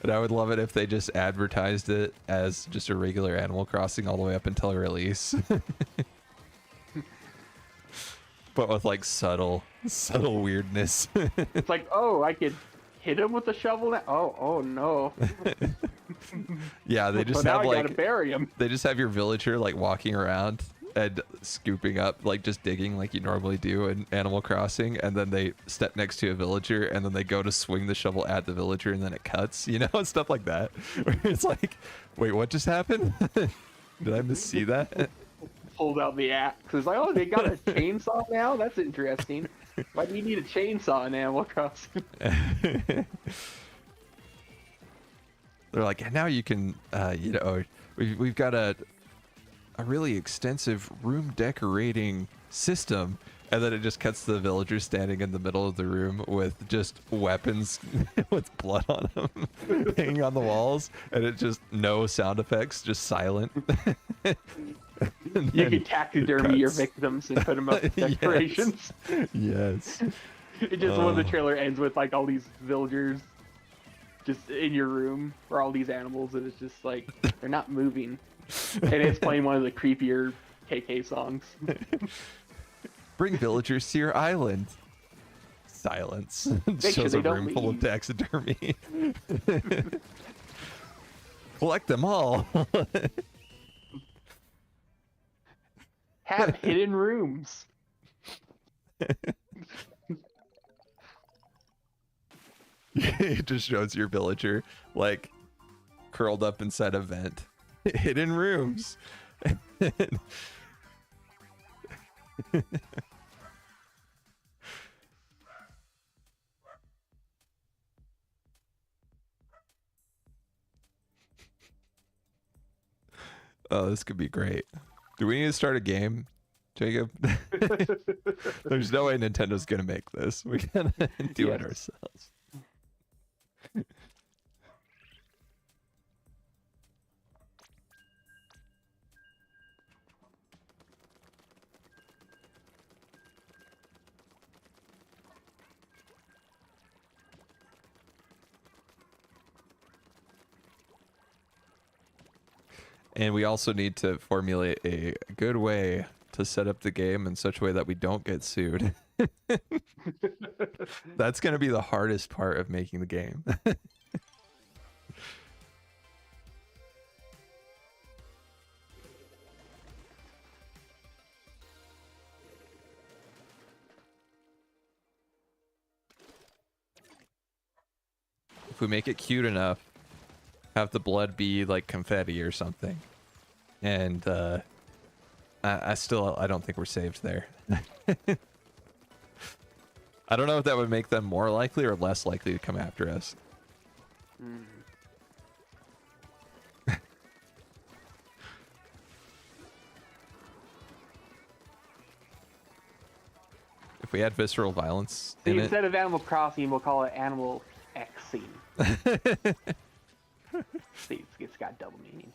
And I would love it if they just advertised it as just a regular Animal Crossing all the way up until release. But with like subtle weirdness. It's like, oh, I could hit him with a shovel now. Oh no. Yeah, they just now have I like gotta bury him. they just have your villager like walking around and scooping up, like just digging like you normally do in Animal Crossing, and then they step next to a villager and then they go to swing the shovel at the villager and then it cuts, you know, and stuff like that. Where it's like, wait, what just happened? Did I see that? Pulled out the axe. It's like, oh, they got a chainsaw now? That's interesting. Why do you need a chainsaw in Animal Crossing? They're like, and now you can, you know, we've got a really extensive room decorating system, and then it just cuts to the villager standing in the middle of the room with just weapons with blood on them hanging on the walls, and it just no sound effects, just silent. You can taxidermy your victims and put them up as decorations. Yes. It just when the trailer ends with like all these villagers just in your room, or all these animals, and it's just like they're not moving, and it's playing one of the creepier KK songs. Bring villagers to your island. Silence. Make Shows sure a they room don't full of leave. taxidermy. Collect them all. Have hidden rooms. It just shows your villager like curled up inside a vent. Hidden rooms. Oh, this could be great. Do we need to start a game, Jacob? There's no way Nintendo's gonna make this. We gotta do it ourselves. And we also need to formulate a good way to set up the game in such a way that we don't get sued. That's going to be the hardest part of making the game. If we make it cute enough, have the blood be like confetti or something, and I don't think we're saved there. I don't know if that would make them more likely or less likely to come after us. If we had visceral violence in it, Instead of Animal Crossing, we'll call it Animal Xing. See, it's got double meaning.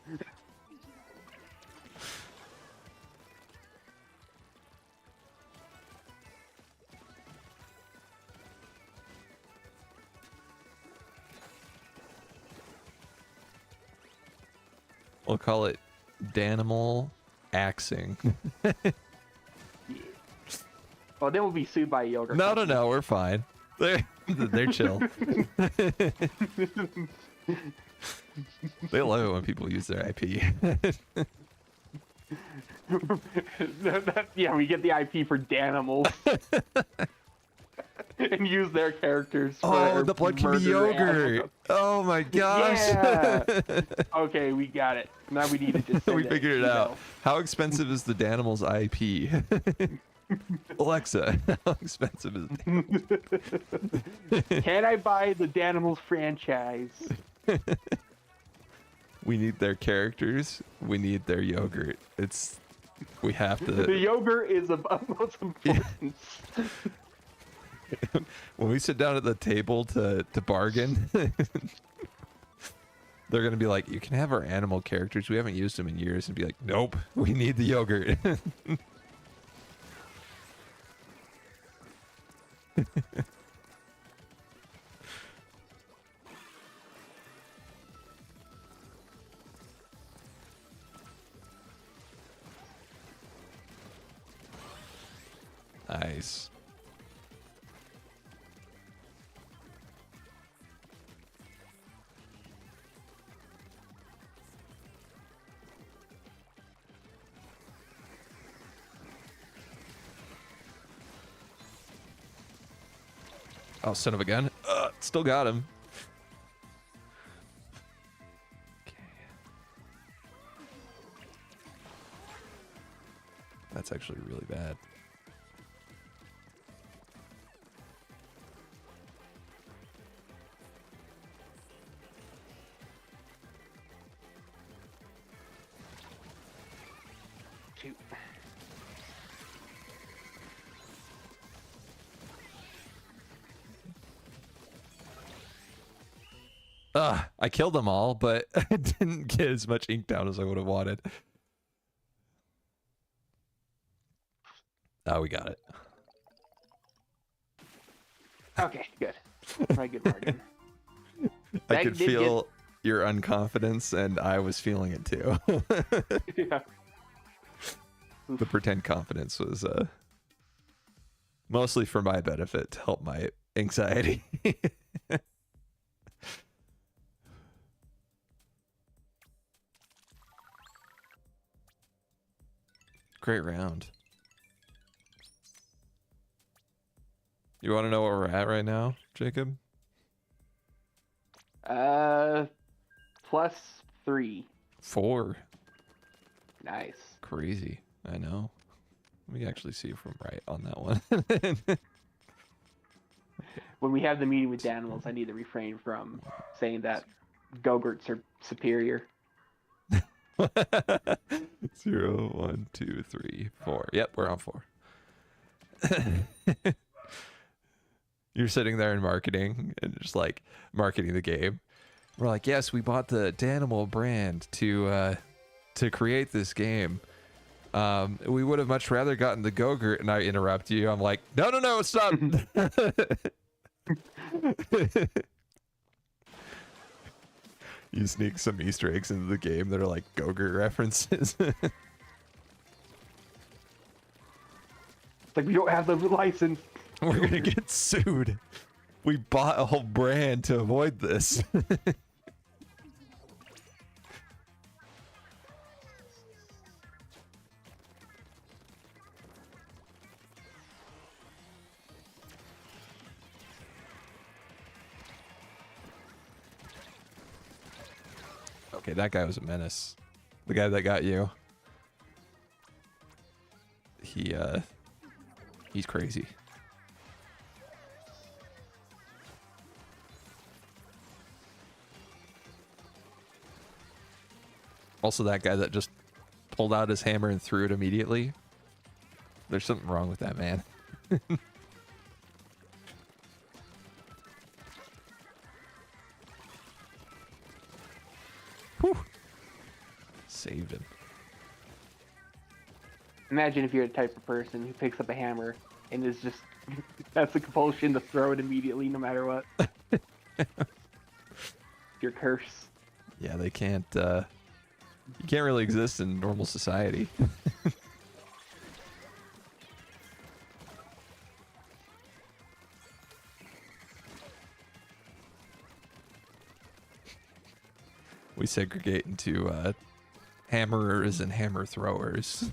we'll call it Danimal Axing. Yeah. Well, then we'll be sued by Yogurt. No, we're fine. They're chill. They love it when people use their IP. Yeah, we get the IP for Danimals. And use their characters for Oh, the blood can be yogurt. Oh my gosh. Yeah. Okay, we got it. Now we need to just send We figured it out. How expensive is the Danimals IP? Alexa, how expensive is it? Can I buy the Danimals franchise? We need their characters. We need their yogurt. We have The to. yogurt is of utmost importance. When we sit down at the table to bargain, they're gonna be like, "You can have our animal characters. We haven't used them in years." And be like, "Nope, we need the yogurt." Nice. Oh, son of a gun. Still got him. Okay. That's actually really bad. Shoot. I killed them all, but I didn't get as much ink down as I would have wanted. Oh, we got it. Okay, good. Right, good margin. I That could did feel your unconfidence, and I was feeling it too. Yeah. The pretend confidence was mostly for my benefit to help my anxiety. Great round. You want to know where we're at right now, Jacob? +3. 4. Nice. Crazy. I know. Let me actually see if I'm right on that one. When we have the meeting with Danimals, I need to refrain from saying that Go-Gurts are superior. 0, 1, 2, 3, 4. Yep, we're on 4. You're sitting there in marketing and just like marketing the game. We're like, yes, we bought the Danimal brand to create this game. We would have much rather gotten the Go-Gurt, and I interrupt you. I'm like, no, stop. You sneak some Easter eggs into the game that are like Go-Gurt references. Like, we don't have the license. We're gonna get sued. We bought a whole brand to avoid this. Okay, that guy was a menace. The guy that got you. He's crazy. Also, that guy that just pulled out his hammer and threw it immediately. There's something wrong with that man. Whew. Saved him. Imagine if you're the type of person who picks up a hammer and is just has the compulsion to throw it immediately no matter what. Your curse. Yeah, they can't, you can't really exist in normal society. We segregate into hammerers and hammer throwers.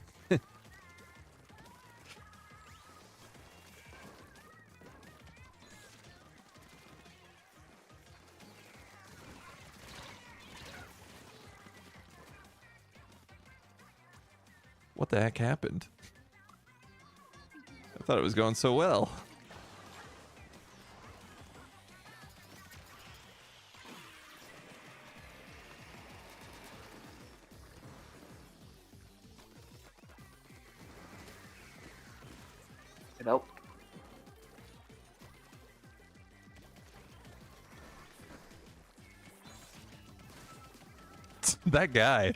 What the heck happened? I thought it was going so well. Nope. That guy.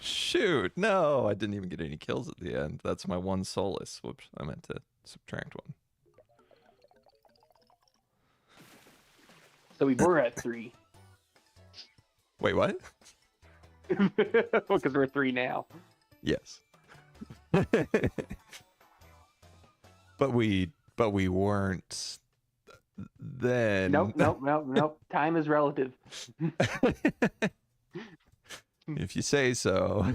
Shoot, no, I didn't even get any kills at the end. That's my one solace. Whoops, I meant to subtract one. So we were at 3. Wait, what? Because we're 3 now. Yes. but we weren't then. Nope. Time is relative. If you say so.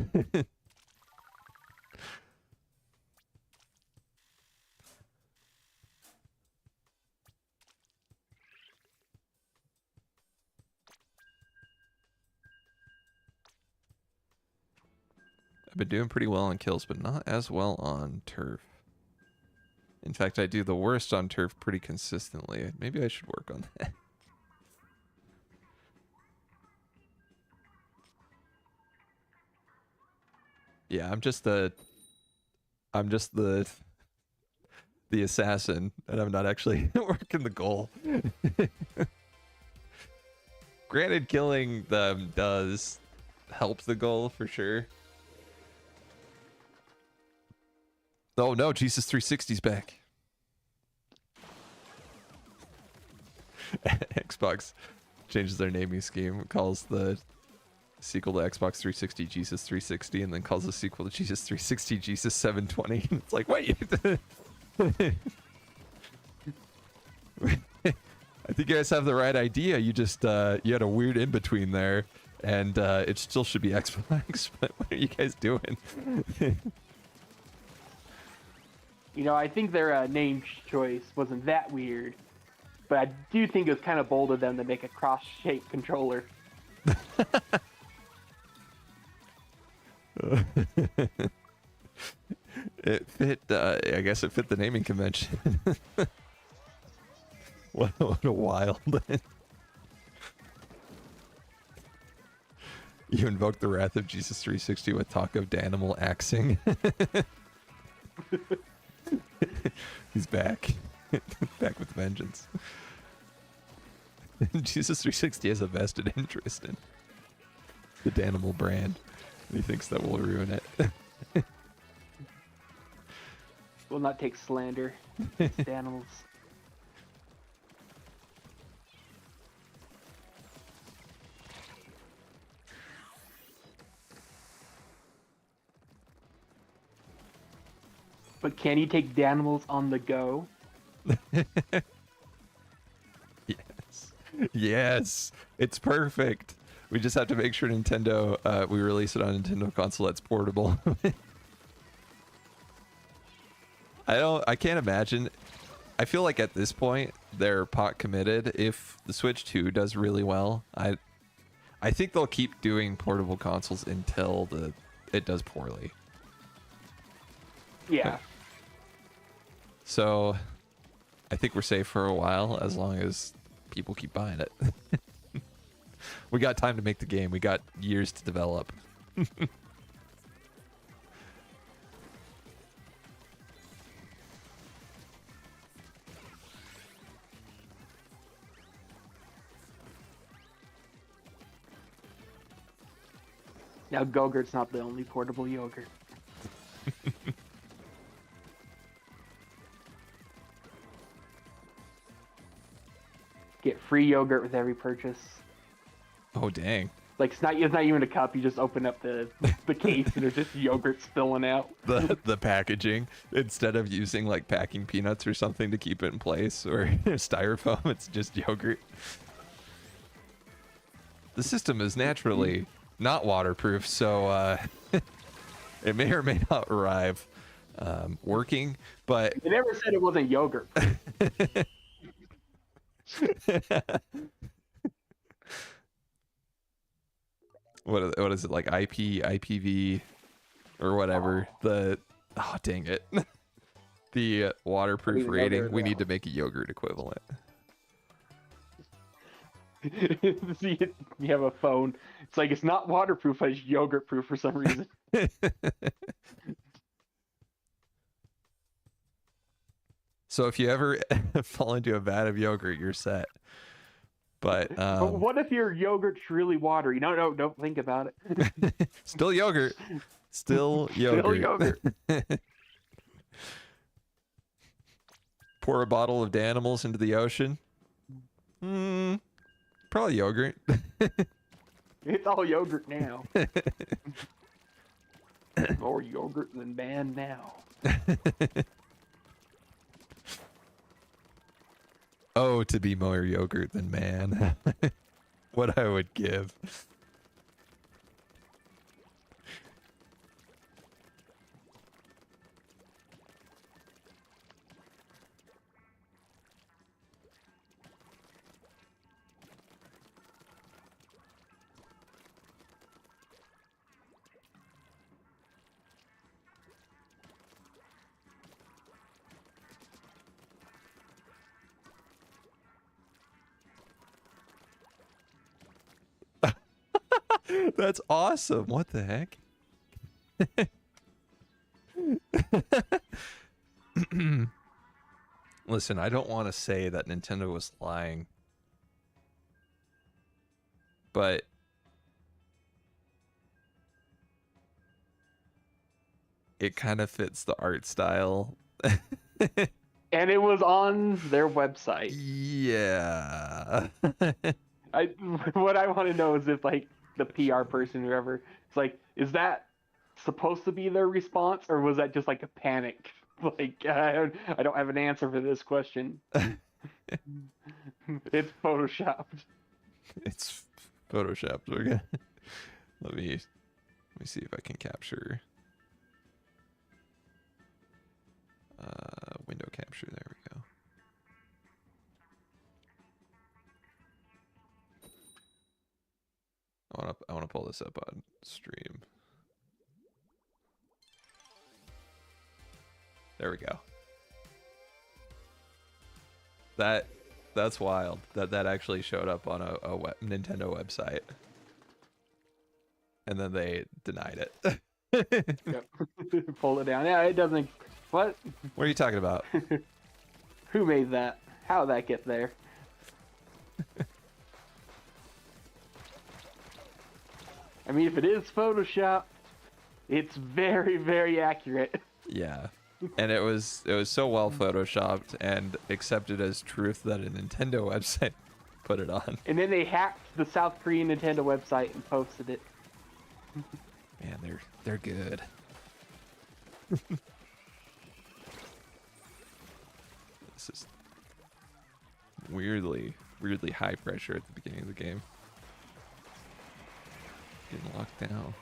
I've been doing pretty well on kills, but not as well on turf. In fact, I do the worst on turf pretty consistently. Maybe I should work on that. Yeah, I'm just the assassin, and I'm not actually working the goal. Granted, killing them does help the goal for sure. Oh no, Jesus 360's back. Xbox changes their naming scheme, calls the sequel to Xbox 360 Jesus 360, and then calls the sequel to Jesus 360 Jesus 720. And it's like, wait. I think you guys have the right idea. You just you had a weird in between there, and it still should be Xbox. But what are you guys doing? You know, I think their name choice wasn't that weird, but I do think it was kind of bold of them to make a cross-shaped controller. It fit, I guess it fit the naming convention. What a wild. You invoke the wrath of Jesus 360 with talk of Danimal axing. He's back. Back with vengeance. Jesus 360 has a vested interest in the Danimal brand. And he thinks that will ruin it. Will not take slander. It's animals. But can you take Danimals on the go? Yes. Yes. It's perfect. We just have to make sure Nintendo, we release it on Nintendo console that's portable. I can't imagine. I feel like at this point, they're pot committed. If the Switch 2 does really well, I think they'll keep doing portable consoles until it does poorly. Yeah. So, I think we're safe for a while as long as people keep buying it. We got time to make the game. We got years to develop. Now Go-Gurt's not the only portable yogurt. Get free yogurt with every purchase. Oh, dang. Like it's not even a cup. You just open up the case and there's just yogurt spilling out. The packaging, instead of using like packing peanuts or something to keep it in place, or styrofoam, it's just yogurt. The system is naturally not waterproof, so it may or may not arrive working, but They never said it wasn't yogurt. What is it, like IPv or whatever? Oh dang it. The waterproof rating, we need to make a yogurt equivalent. See, you have a phone. It's like it's not waterproof, but it's yogurt proof for some reason. So if you ever fall into a vat of yogurt, you're set. But But what if your yogurt's really watery? No, don't think about it. still yogurt. Still yogurt. Still yogurt. Pour a bottle of Danimals into the ocean. Probably yogurt. It's all yogurt now. More yogurt than man now. Oh, to be more yogurt than man. What I would give. That's awesome. What the heck? Listen, I don't want to say that Nintendo was lying, but it kind of fits the art style. And it was on their website. Yeah. What I want to know is if like the PR person, whoever, it's like, is that supposed to be their response, or was that just like a panic? Like, I don't have an answer for this question. It's photoshopped. It's photoshopped. Okay. Let me see if I can capture window capture. There we go. I want to pull this up on stream. There we go. That's wild that actually showed up on a Nintendo website, and then they denied it. Yep. Pull it down. Yeah, it doesn't. What? What are you talking about? Who made that? How did that get there? I mean, if it is Photoshop, it's very, very accurate. Yeah. And it was so well photoshopped and accepted as truth that a Nintendo website put it on. And then they hacked the South Korean Nintendo website and posted it. Man, they're good. This is weirdly high pressure at the beginning of the game. Getting locked down.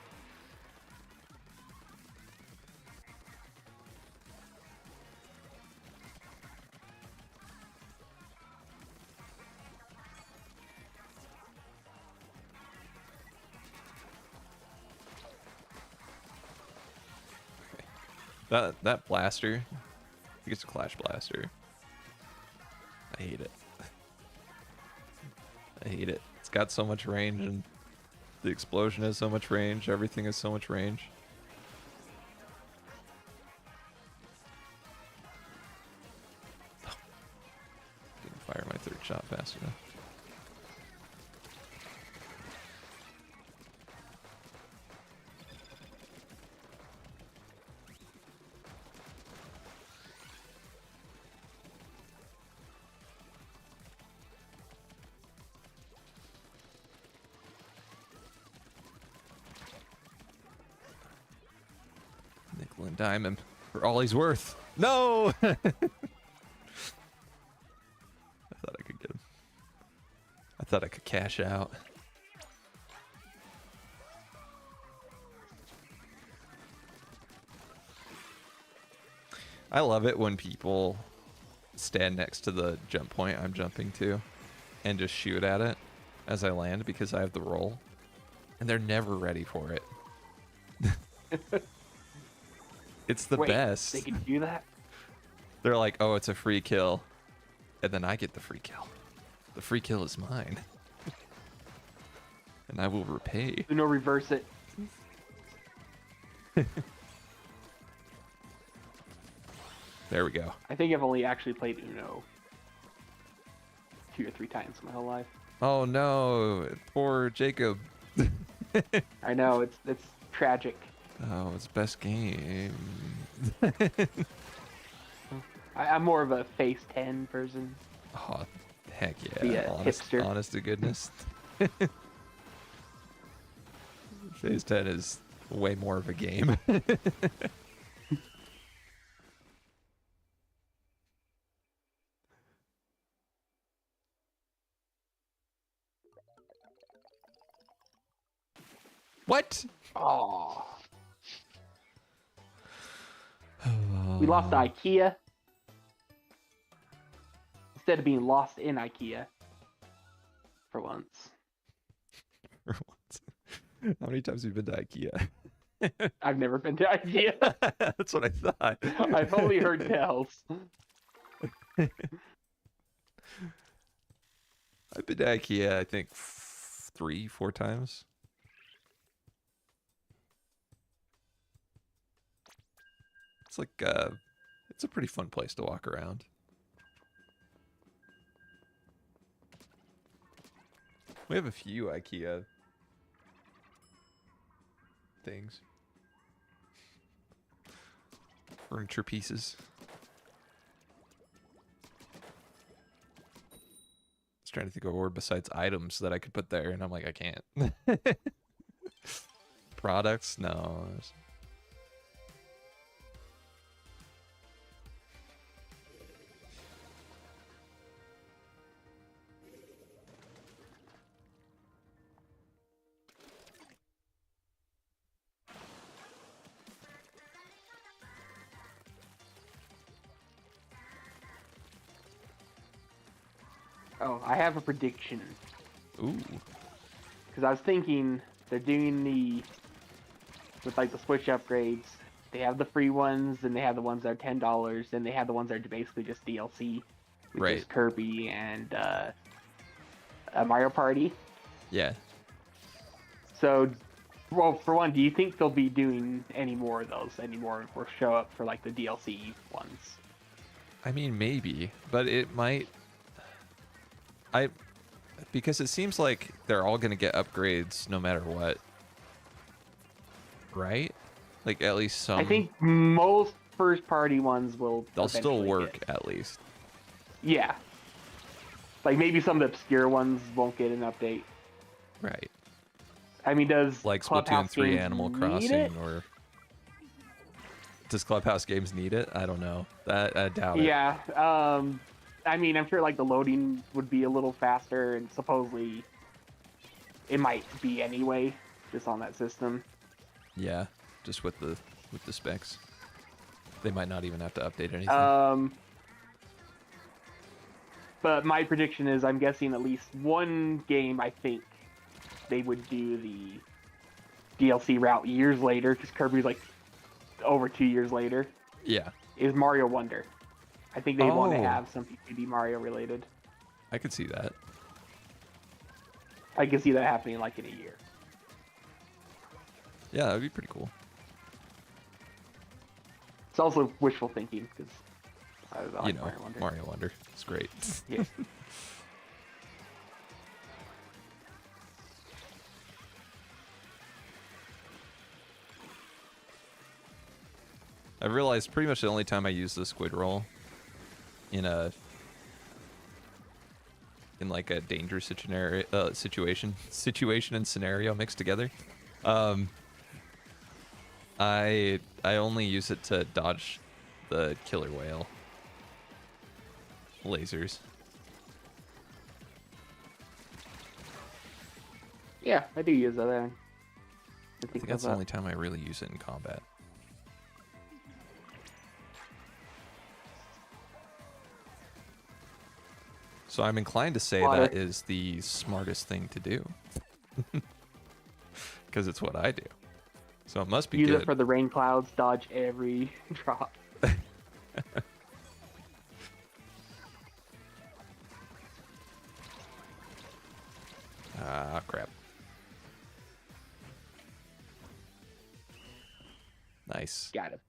That blaster, I think it's a Clash Blaster. I hate it. I hate it. It's got so much range, and the explosion has so much range. Everything has so much range. Didn't fire my third shot fast enough. Nickel and dime him for all he's worth. No! I thought I could get him. I thought I could cash out. I love it when people stand next to the jump point I'm jumping to and just shoot at it as I land because I have the roll. And they're never ready for it. It's the best. They can do that? They're like, oh, it's a free kill. And then I get the free kill. The free kill is mine. And I will repay. No, reverse it. There we go. I think I've only actually played Uno 2 or 3 times in my whole life. Oh no, poor Jacob. I know, it's tragic. Oh, it's best game. I'm more of a Phase 10 person. Oh, heck Be yeah. a Honest, hipster. honest to goodness. Phase 10 is way more of a game. What? Oh. We lost to IKEA. Instead of being lost in IKEA. For once. For once. How many times have you been to IKEA? I've never been to IKEA. That's what I thought. I've only heard tells. I've been to IKEA, I think, 3-4 times. It's like, it's a pretty fun place to walk around. We have a few IKEA things. Furniture pieces. I was trying to think of a word besides items that I could put there, and I'm like, I can't. Products? No. Oh, I have a prediction. Ooh. Because I was thinking they're doing with like the Switch upgrades. They have the free ones, and they have the ones that are $10, and they have the ones that are basically just DLC, which Right. is Kirby and Mario Party. Yeah. So, well, for one, do you think they'll be doing any more of those anymore, or show up for like the DLC ones? I mean, maybe, but it might. Because it seems like they're all going to get upgrades no matter what. Right? Like, at least some. I think most first-party ones will. They'll still eventually work, get. at least. Yeah. Like, maybe some of the obscure ones won't get an update. Right. I mean, does Like Clubhouse Splatoon 3 games Animal need Crossing, it? or. Does Clubhouse games need it? I don't know. I doubt it. Yeah. I mean, I'm sure like the loading would be a little faster, and supposedly it might be anyway, just on that system. Yeah. Just with the specs. They might not even have to update anything. But my prediction is, I'm guessing at least one game, I think they would do the DLC route years later, because Kirby's like over 2 years later. Yeah. Is Mario Wonder. I think they want to Oh. have something to be Mario related. I could see that. I can see that happening like in a year. Yeah, that'd be pretty cool. It's also wishful thinking, because I like You know, Mario Wonder. Mario Wonder. It's great. Yeah. I've realized pretty much the only time I use the squid roll in like a dangerous situation and scenario mixed together. I only use it to dodge the killer whale lasers. Yeah, I do use that. I I think that's the only time I really use it in combat. So I'm inclined to say Water. that is the smartest thing to do. Because it's what I do. So it must be Use good. it for the rain clouds, dodge every drop. Ah, crap. Nice. Got it.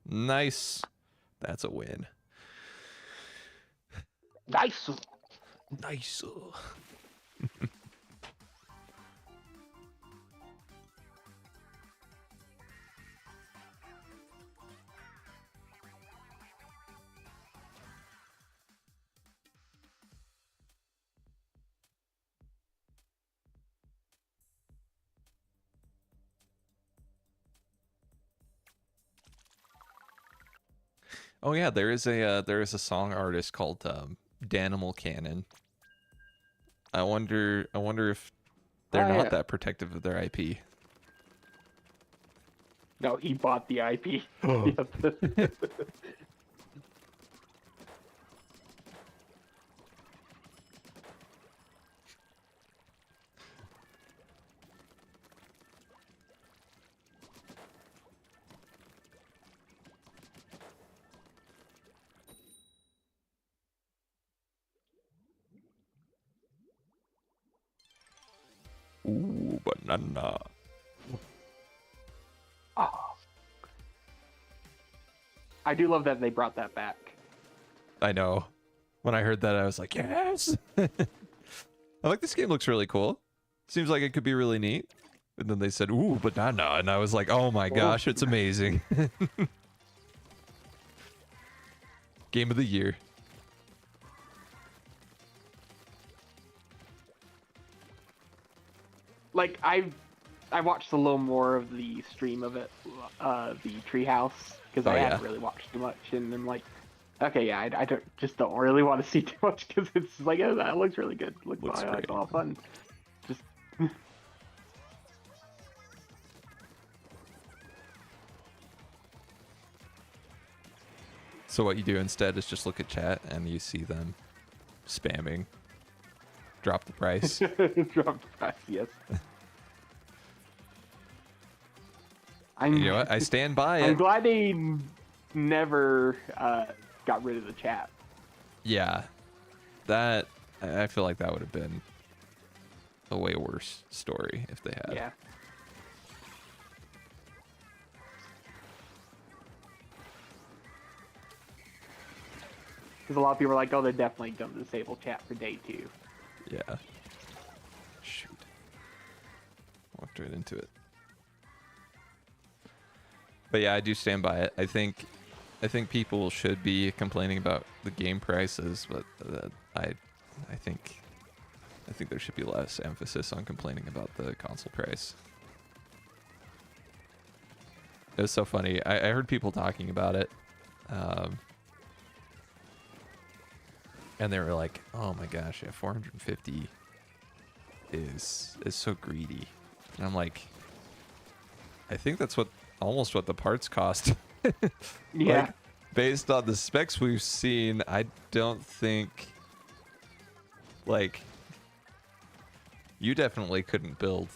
Nice. That's a win. Nice. Nice. Oh yeah, there is a song artist called Danimal Cannon. I wonder if they're not that protective of their IP. No, he bought the IP. Yep. Ooh, banana. Oh. I do love that they brought that back. I know. When I heard that, I was like, yes. I like this game. Looks really cool. Seems like it could be really neat. And then they said, ooh, banana. And I was like, oh my gosh, it's amazing. Game of the year. Like I watched a little more of the stream of it, the Treehouse, because I haven't really watched too much, and I'm like, okay, yeah, I don't really want to see too much because it's like, oh, that looks really good. Looks like a lot of fun. Just. So what you do instead is just look at chat and you see them spamming. Drop the price. Drop the price, yes. You know what? I stand by it. I'm glad they never got rid of the chat. Yeah. That, I feel like that would have been a way worse story if they had. Yeah. Because a lot of people are like, oh, they're definitely going to disable chat for day 2. Yeah. Shoot. Walked right into it. But yeah, I do stand by it. I think people should be complaining about the game prices, but I think there should be less emphasis on complaining about the console price. It was so funny. I heard people talking about it, and they were like, "Oh my gosh, yeah, 450 is so greedy," and I'm like, I think that's almost what the parts cost. Yeah. Like, based on the specs we've seen, I don't think, like, you definitely couldn't build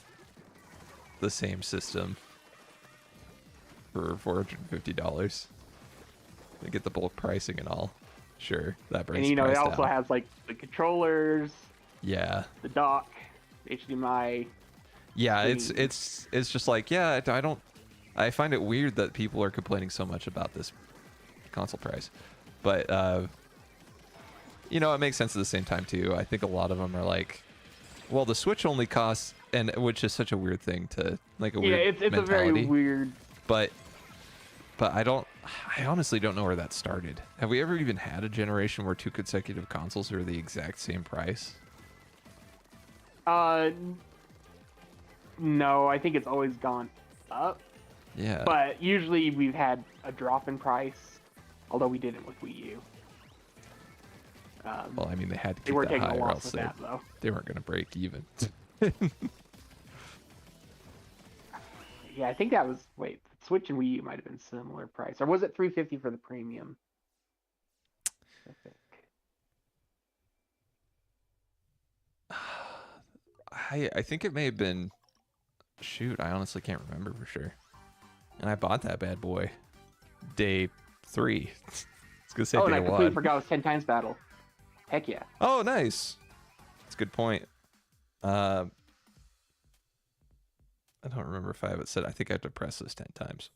the same system for $450. To get the bulk pricing and all. Sure, that brings And the it price also down. has like the controllers, Yeah. the dock, HDMI. Yeah, it's just like, yeah, I find it weird that people are complaining so much about this console price. But it makes sense at the same time too. I think a lot of them are like, well, the Switch only costs, and which is such a weird thing to, like, a weird it's mentality. a very weird. But I honestly don't know where that started. Have we ever even had a generation where 2 consecutive consoles are the exact same price? No, I think it's always gone up. Yeah. But usually we've had a drop in price, although we didn't with Wii U. Well, I mean, they had to They keep were that taking high, a or loss else with that, though. they weren't going to break even. Yeah, I think that was. Wait, Switch and Wii U might have been similar price, or was it $350 for the premium? I think it may have been. Shoot, I honestly can't remember for sure. And I bought that bad boy day 3. It's gonna say and day I 1. completely forgot it was 10 times battle. Heck yeah. Oh, nice. That's a good point. I don't remember if I have it set. I think I have to press this 10 times.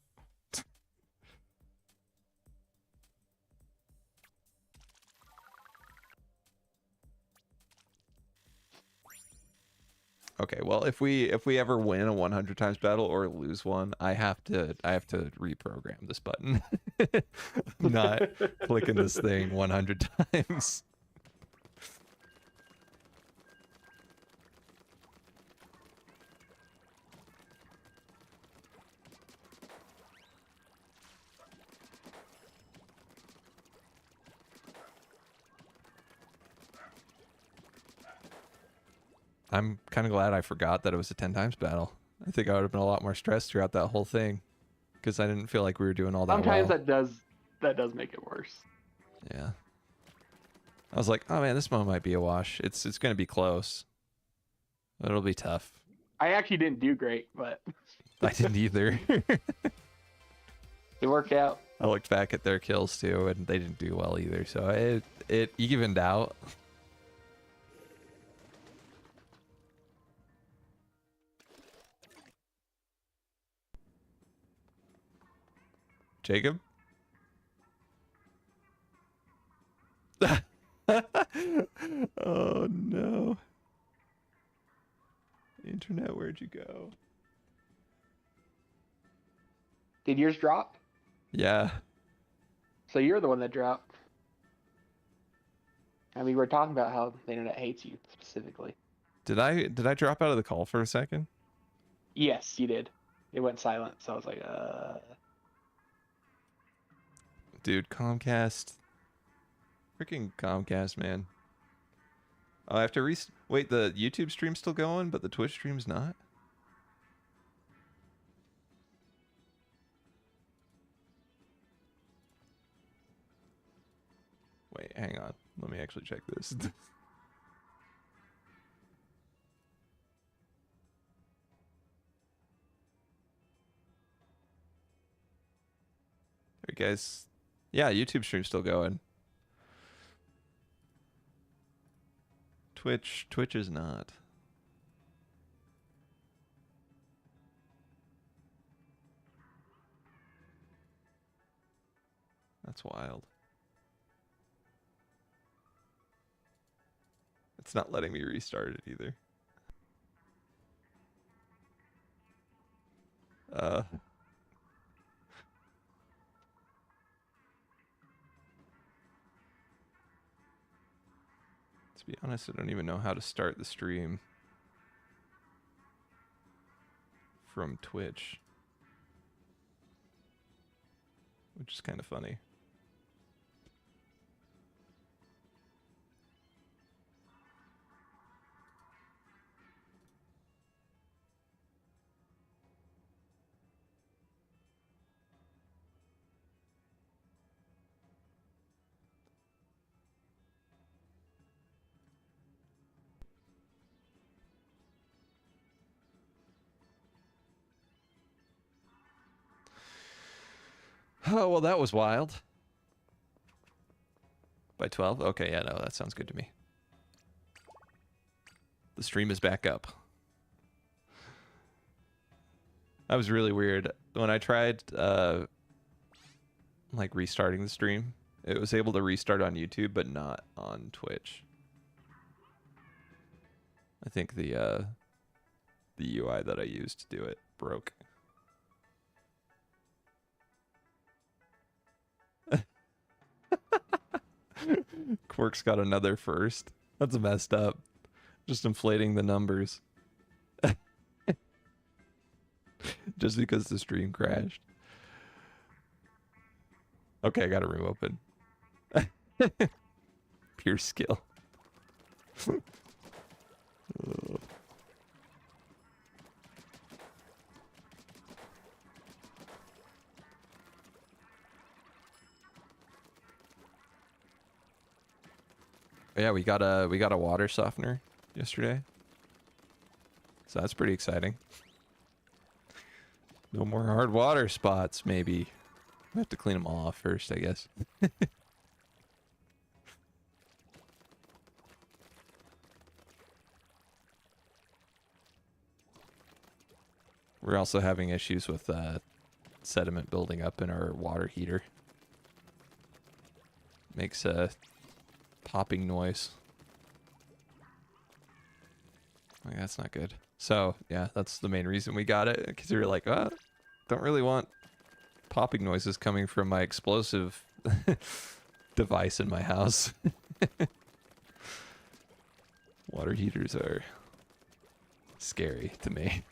Okay, well, if we ever win a 100 times battle or lose one, I have to reprogram this button. I'm not clicking this thing 100 times. I'm kind of glad I forgot that it was a 10 times battle. I think I would have been a lot more stressed throughout that whole thing because I didn't feel like we were doing all that Sometimes well. that does make it worse. Yeah. I was like, oh man, this one might be a wash. It's going to be close. It'll be tough. I actually didn't do great, but I didn't either. it worked out. I looked back at their kills too, and they didn't do well either. So it evened out. Jacob? Oh no. Internet, where'd you go? Did yours drop? Yeah. So you're the one that dropped. I mean, we're talking about how the internet hates you specifically. Did I drop out of the call for a second? Yes, you did. It went silent, so I was like, Dude, Comcast. Freaking Comcast, man. Oh, I have to wait, the YouTube stream's still going, but the Twitch stream's not? Wait, hang on. Let me actually check this. There, guys. Yeah, YouTube stream's still going. Twitch is not. That's wild. It's not letting me restart it either. To be honest, I don't even know how to start the stream from Twitch, which is kind of funny. Oh, well, that was wild. By 12? Okay, yeah, no, that sounds good to me. The stream is back up. That was really weird. When I tried, like, restarting the stream, it was able to restart on YouTube, but not on Twitch. I think the UI that I used to do it broke. Quirk's got another first. That's messed up. Just inflating the numbers. Just because the stream crashed. Okay, I got a room open. Pure skill. Yeah, we got a water softener yesterday. So that's pretty exciting. No more hard water spots, maybe. We have to clean them all off first, I guess. We're also having issues with sediment building up in our water heater. Makes a popping noise. Like, that's not good. So yeah, that's the main reason we got it, because we were like, don't really want popping noises coming from my explosive device in my house. Water heaters are scary to me.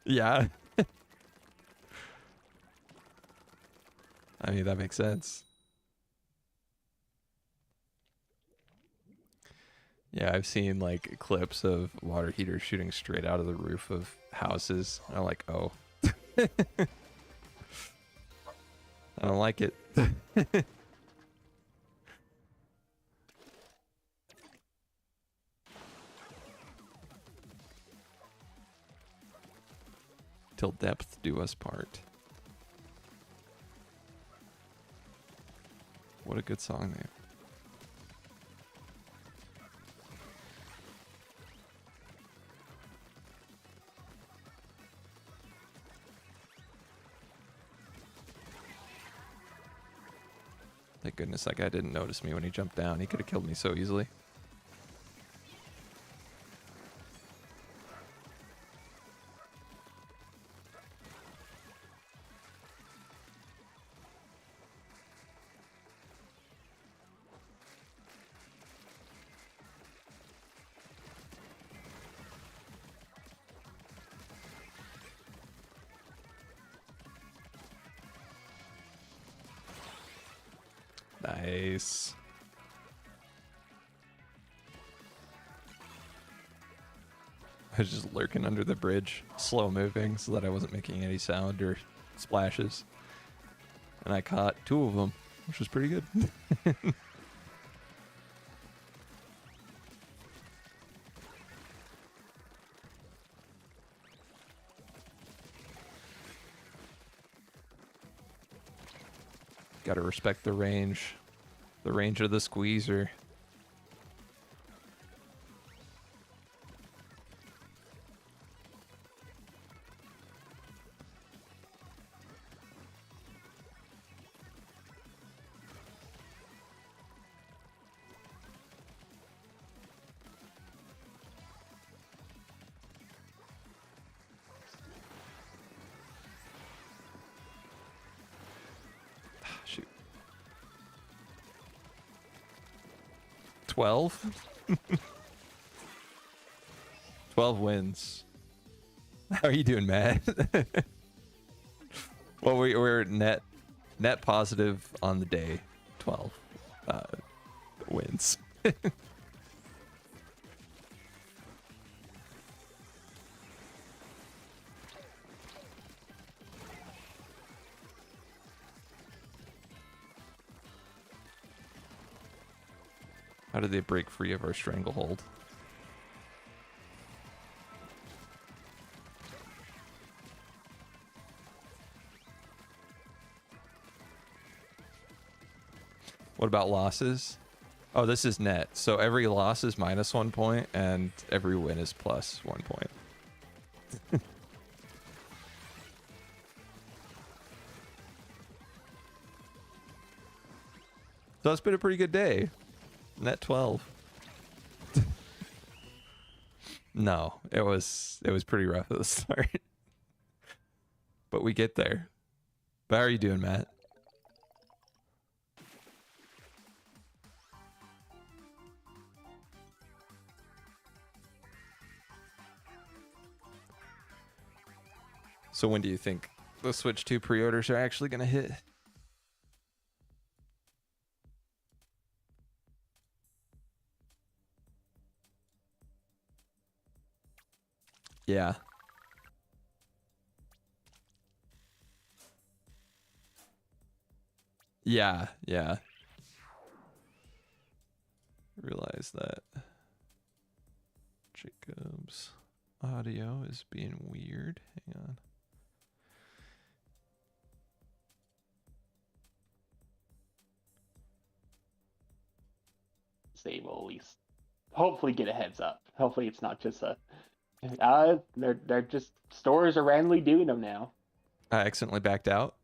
Yeah. I mean, that makes sense. Yeah, I've seen like clips of water heaters shooting straight out of the roof of houses. I'm like, oh. I don't like it. Till depth do us part. What a good song name. Thank goodness that guy didn't notice me when he jumped down. He could have killed me so easily. Nice. I was just lurking under the bridge, slow moving, so that I wasn't making any sound or splashes. And I caught 2 of them, which was pretty good. Gotta respect the range of the squeezer. Shoot. 12? 12 wins. How are you doing, Matt? Well, we're net positive on the day. 12 wins. How did they break free of our stranglehold? What about losses? Oh, this is net. So every loss is minus 1 point, and every win is plus 1 point. So it's been a pretty good day. Net 12. No, it was pretty rough at the start. But we get there. But how are you doing, Matt? So when do you think the Switch 2 pre-orders are actually going to hit? Yeah. Yeah, yeah. Realize that Jacob's audio is being weird. Hang on. They will at least hopefully get a heads up. Hopefully it's not just a they're just stores are randomly doing them now. I accidentally backed out.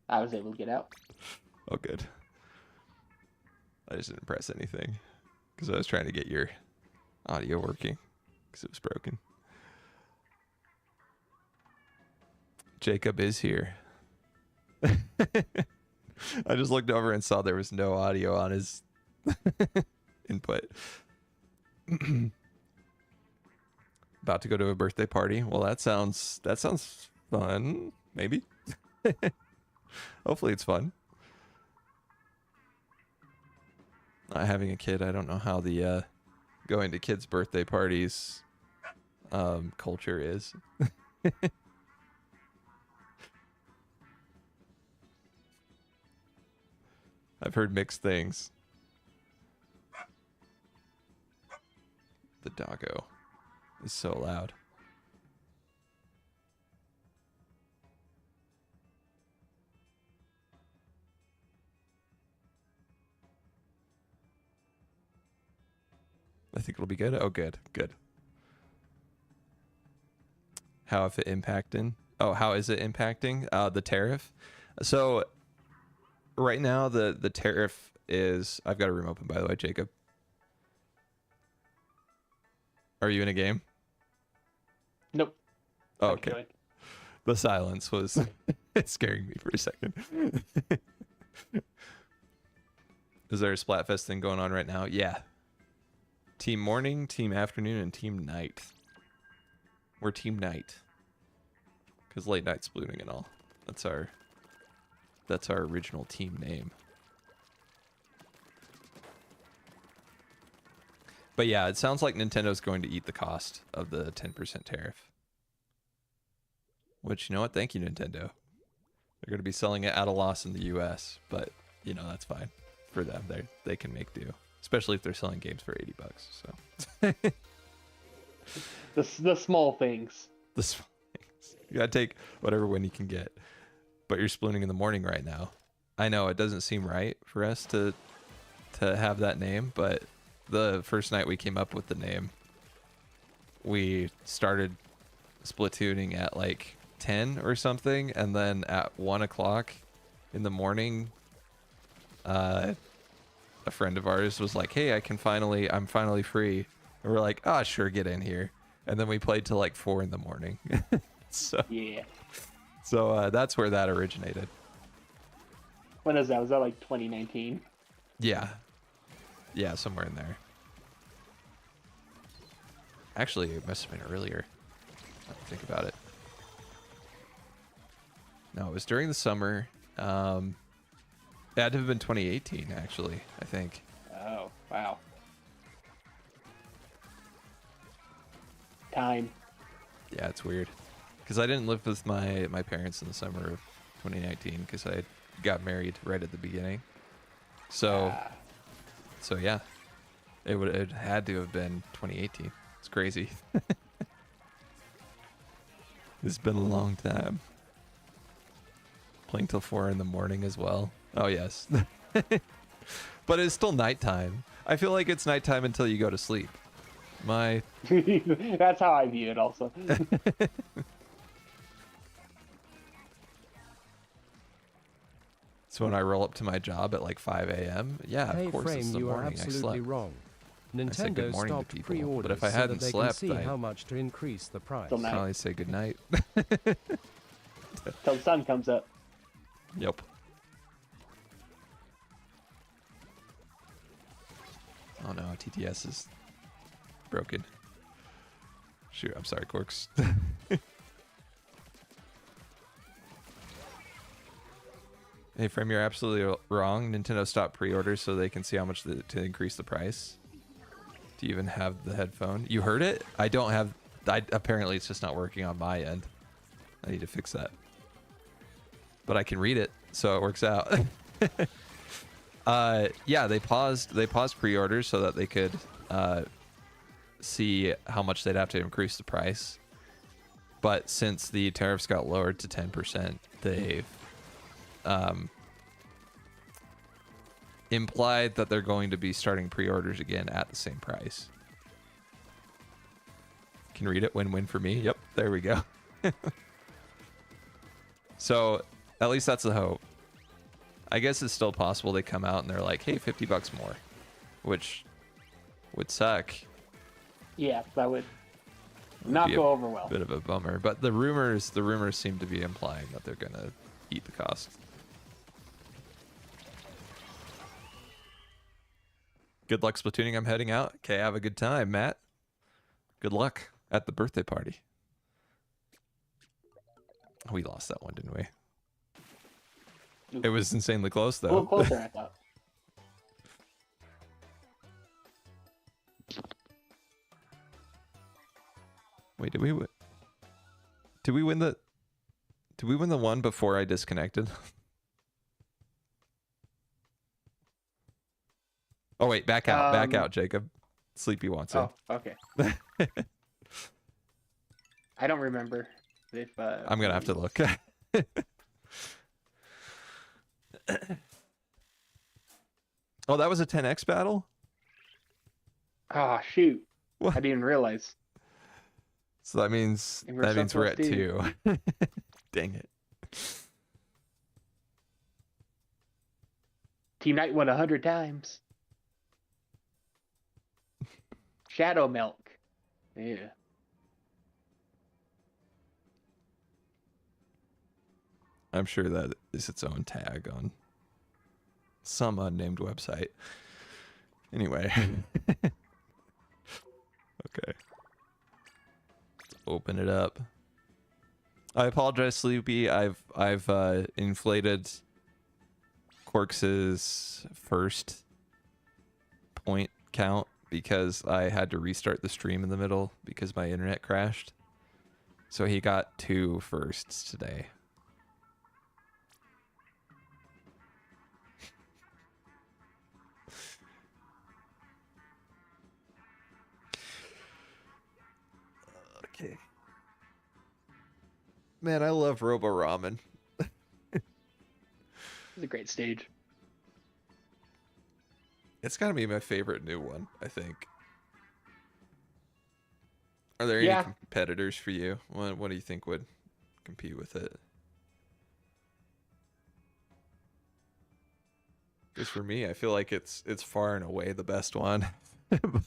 I was able to get out. Oh, good. I just didn't press anything because I was trying to get your audio working because it was broken. Jacob is here. I just looked over and saw there was no audio on his input. About to go to a birthday party. Well, that sounds fun. Maybe. Hopefully it's fun. Not having a kid, I don't know how the going to kids' birthday parties culture is. I've heard mixed things. The doggo is so loud. I think it'll be good. Oh, good. Good. How if it impacting? Oh, how is it impacting? The tariff. So right now the tariff is, I've got a room open, by the way, Jacob. Are you in a game? Nope. Oh, okay. The silence was scaring me for a second. Is there a Splatfest thing going on right now? Yeah. Team morning, team afternoon, and team night. We're team night. Because late night splooning and all. That's our original team name. But yeah, it sounds like Nintendo's going to eat the cost of the 10% tariff. Which, you know what? Thank you, Nintendo. They're going to be selling it at a loss in the US, but, you know, that's fine for them. They can make do. Especially if they're selling games for $80, so. The small things. The small things. You gotta take whatever win you can get. But you're splooning in the morning right now. I know it doesn't seem right for us to have that name, but the first night we came up with the name, we started splatooning at like 10 or something, and then at 1 o'clock in the morning, a friend of ours was like, hey, I'm finally free. And we're like, ah, sure, get in here. And then we played till like 4 in the morning. So yeah. So that's where that originated. When is that? Was that like 2019? Yeah. Yeah, somewhere in there. Actually, it must have been earlier. I have to think about it. No, it was during the summer. It had to have been 2018, actually, I think. Oh, wow. Time. Yeah, it's weird. Because I didn't live with my parents in the summer of 2019 because I got married right at the beginning. So yeah, it had to have been 2018. It's crazy. It's been a long time. Playing till 4 in the morning as well. Oh yes. But it's still nighttime. I feel like it's nighttime until you go to sleep. That's how I view it also. So when I roll up to my job at like 5 a.m., yeah, hey, of course Frame, it's the you morning. are absolutely wrong. good Nintendo morning to stopped people, pre-orders but if I so hadn't that they slept, can see I'd how much to increase the price. Till night. Finally say goodnight. Till the sun comes up. Yep. Oh no, TTS is broken. Shoot, I'm sorry, Corks. Hey, Frame, you're absolutely wrong. Nintendo stopped pre-orders so they can see how much to increase the price. Do you even have the headphone? You heard it? I don't have... apparently, it's just not working on my end. I need to fix that. But I can read it, so it works out. Yeah, they paused pre-orders so that they could see how much they'd have to increase the price. But since the tariffs got lowered to 10%, they've implied that they're going to be starting pre-orders again at the same price. Can read it. Win-win for me. Yep, there we go. So at least that's the hope. I guess it's still possible they come out and they're like, hey, $50 more, which would suck. Yeah, that would not Be go a over well. bit of a bummer, but the rumors seem to be implying that they're gonna eat the cost. Good luck splatooning. I'm heading out. Okay, have a good time, Matt. Good luck at the birthday party. We lost that one, didn't we? It was insanely close, A little though. closer, I thought. Wait, did we win? Did we win the? Did we win the one before I disconnected? Oh wait, back out, Jacob. Sleepy wants it. Oh, okay. I don't remember if. I'm gonna have to look. Oh, that was a 10x battle? Oh shoot! What? I didn't realize. So that means And we're we're at supposed 2. Dang it. Team Knight won 100 times. Shadow Milk. Yeah. I'm sure that is its own tag on some unnamed website. Anyway. Okay. Let's open it up. I apologize, Sleepy. I've inflated Quarks's first point count because I had to restart the stream in the middle because my internet crashed. So he got 2 firsts today. Okay. Man, I love Robo Ramen. It's a great stage. It's gotta be my favorite new one, I think. Are there Yeah. any competitors for you? What do you think would compete with it? Because for me, I feel like it's far and away the best one.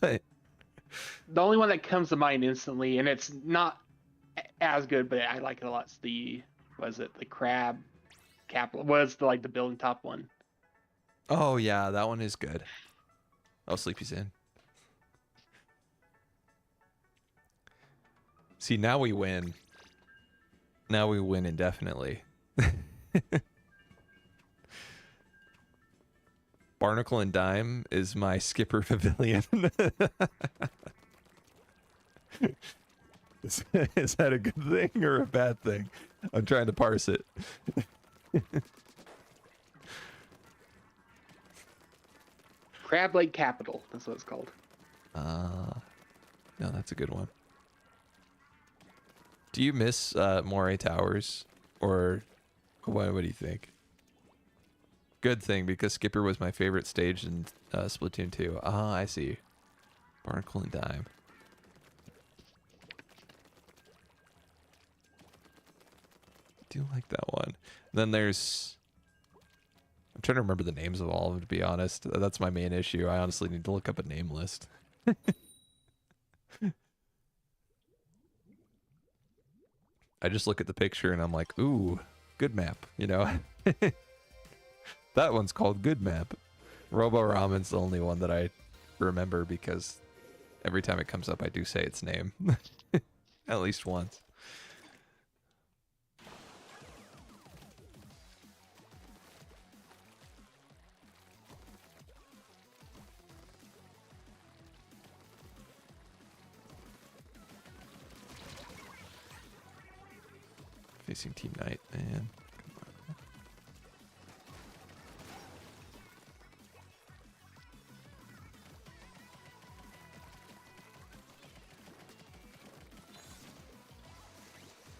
But The only one that comes to mind instantly, and it's not as good, but I like it a lot. Is the crab capital? Was the the building top one? oh yeah, that one is good. Oh, Sleepy's in. See, now we win. Now we win indefinitely. Barnacle and Dime is my skipper pavilion. Is that a good thing or a bad thing? I'm trying to parse it. Crab Lake Capital. That's what it's called. No, that's a good one. Do you miss Moray Towers, or what do you think? Good thing, because Skipper was my favorite stage in Splatoon 2. Ah, I see. Barnacle and Dime. I do like that one. Then there's... I'm trying to remember the names of all of them, to be honest. That's my main issue. I honestly need to look up a name list. I just look at the picture and I'm like, ooh, good map, you know? That one's called Good Map. Robo Ramen's the only one that I remember because every time it comes up, I do say its name. At least once. Facing Team Knight, man.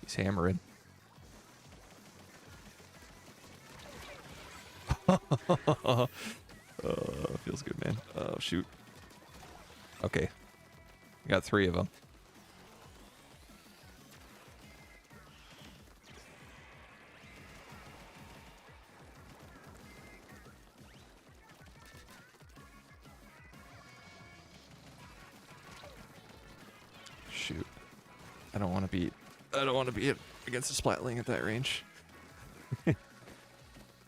He's hammering. Feels good, man. Oh, shoot. Okay. Got 3 of them. shoot. I don't want to be against a splatling at that range.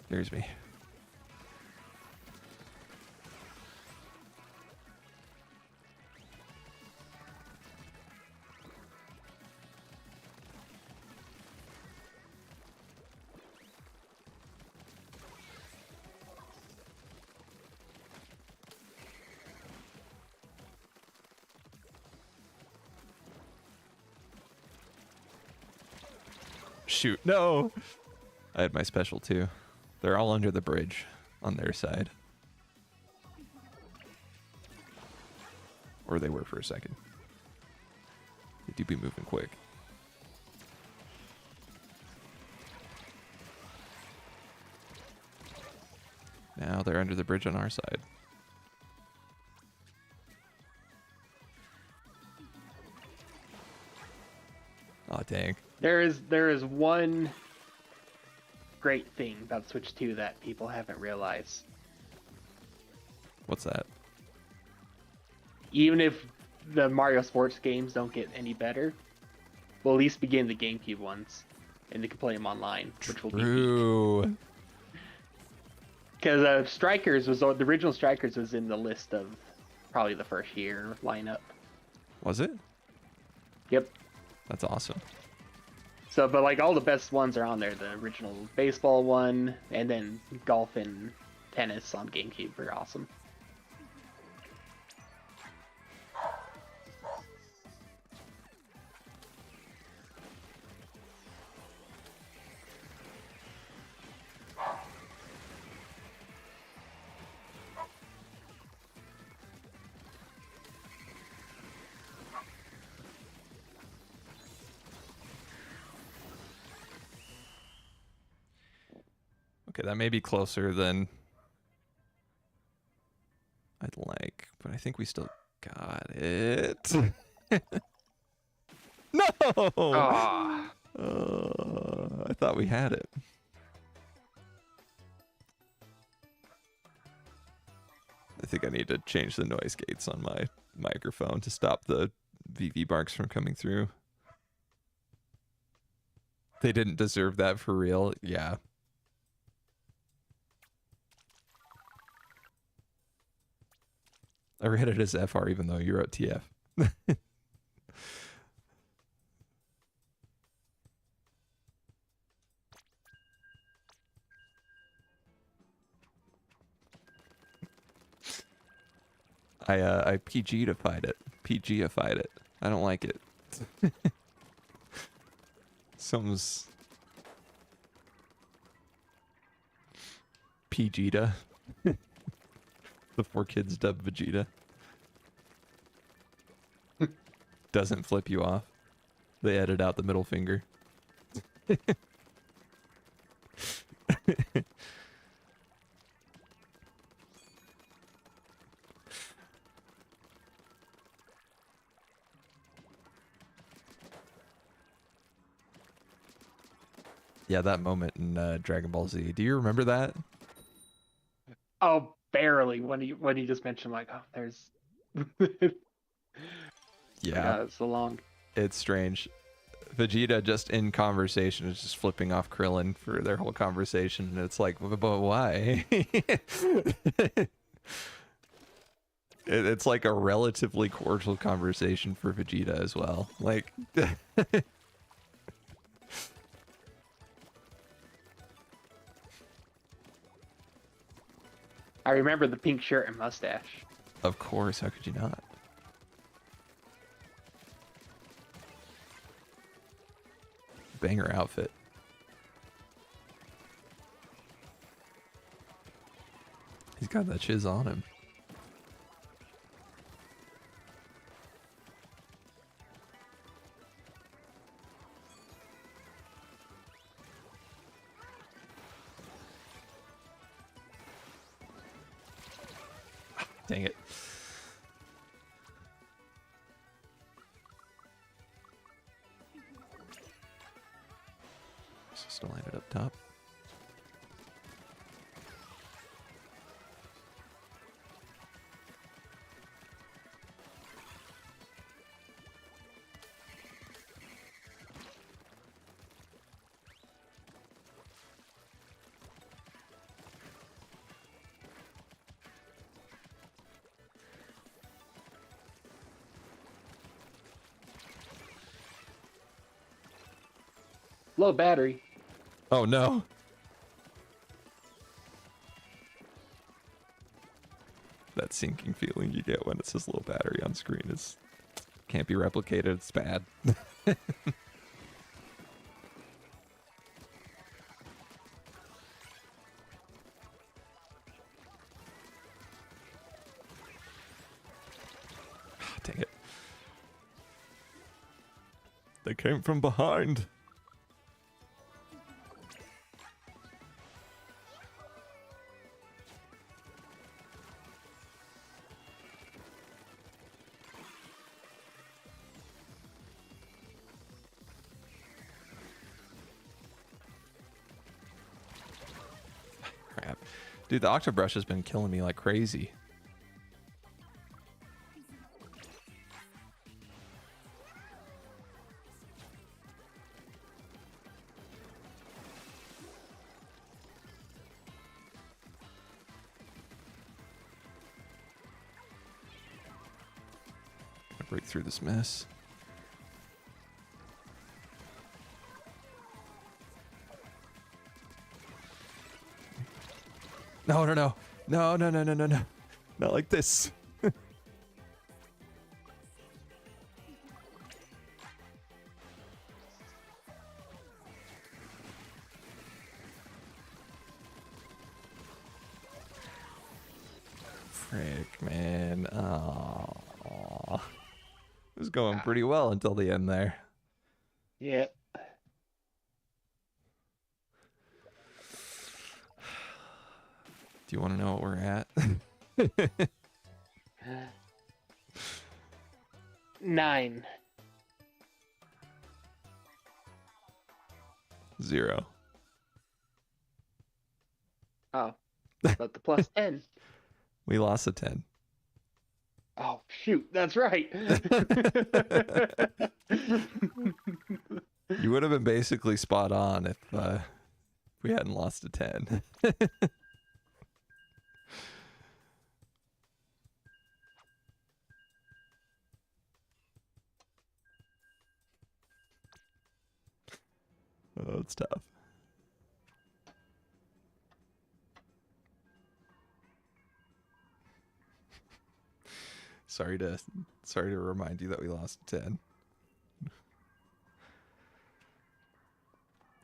There's me. Shoot, no! I had my special too. They're all under the bridge on their side. Or they were for a second. They do be moving quick. Now they're under the bridge on our side. Aw, dang. There is one great thing about Switch 2 that people haven't realized. What's that? Even if the Mario Sports games don't get any better, we'll at least begin the GameCube ones, and they can play them online, which will be True. because Strikers was the original Strikers was in the list of probably the first year lineup. Was it? Yep. That's awesome. So, but like all the best ones are on there. The original baseball one, and then golf and tennis on GameCube are awesome. Okay, that may be closer than I'd like, but I think we still got it. No! Ah. I thought we had it. I think I need to change the noise gates on my microphone to stop the VV barks from coming through. They didn't deserve that for real. Yeah. I read it as FR even though you wrote TF. I PG-ified it. PG-ified it. I don't like it. Something's Pegita. The 4Kids dub Vegeta. Doesn't flip you off. They edit out the middle finger. Yeah, that moment in Dragon Ball Z. Do you remember that? Oh, barely. When he just mentioned like, oh, there's. Yeah. It's so long. It's strange. Vegeta just in conversation is just flipping off Krillin for their whole conversation, and it's like, but why? It's like a relatively cordial conversation for Vegeta as well. Like, I remember the pink shirt and mustache. of course, how could you not? Banger outfit. He's got that shiz on him. Dang it. Still landed up top. low battery. Oh no. That sinking feeling you get when it says low battery on screen is can't be replicated. It's bad. Dang it. They came from behind. Crap. Dude, the Octobrush has been killing me like crazy. Break through this mess. No, no, no. No, no, no, no, no, no. Not like this. Frick, man. Oh. It was going pretty well until the end there. Yeah. Do you want to know what we're at? 9. 0. Oh. But the plus 10. We lost a 10. Oh, shoot. That's right. You would have been basically spot on if we hadn't lost a 10. Oh, it's tough. Sorry to remind you that we lost a 10.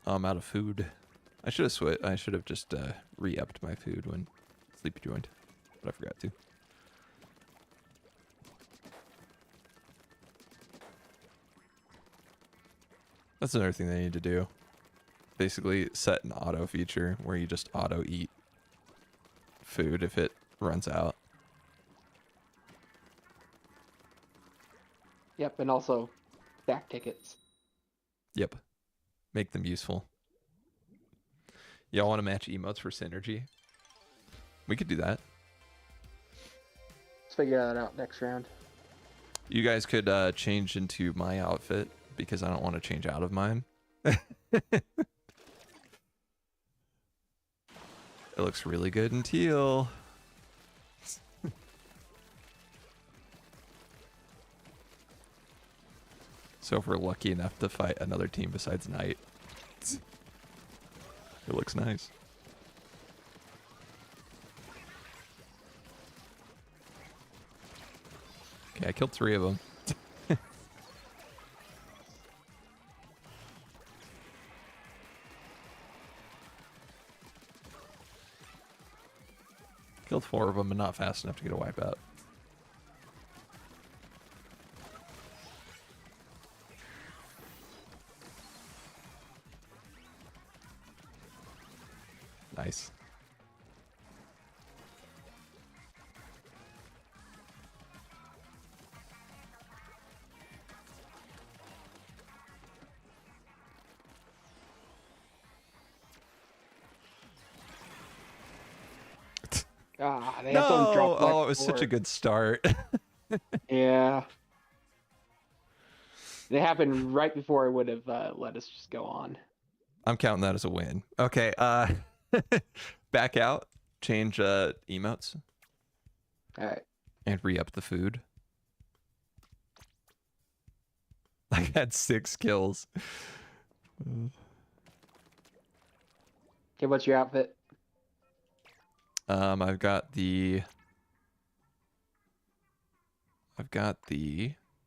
I'm out of food. I should have just re-upped my food when Sleepy joined, but I forgot to. That's another thing they need to do. Basically set an auto feature where you just auto eat food if it runs out. Yep, and also back tickets. Yep. Make them useful. Y'all want to match emotes for synergy? We could do that. Let's figure that out next round. You guys could change into my outfit because I don't want to change out of mine. It looks really good in teal. So if we're lucky enough to fight another team besides Knight, it looks nice. Okay, I killed 3 of them. Killed 4 of them, but not fast enough to get a wipeout. Nice. Ah, they have to drop Oh, it was such a good start. Yeah. They happened right before I would have let us just go on. I'm counting that as a win. Okay, back out, change emotes, All right. and re-up the food. I had 6 kills. Okay, what's your outfit? I've got the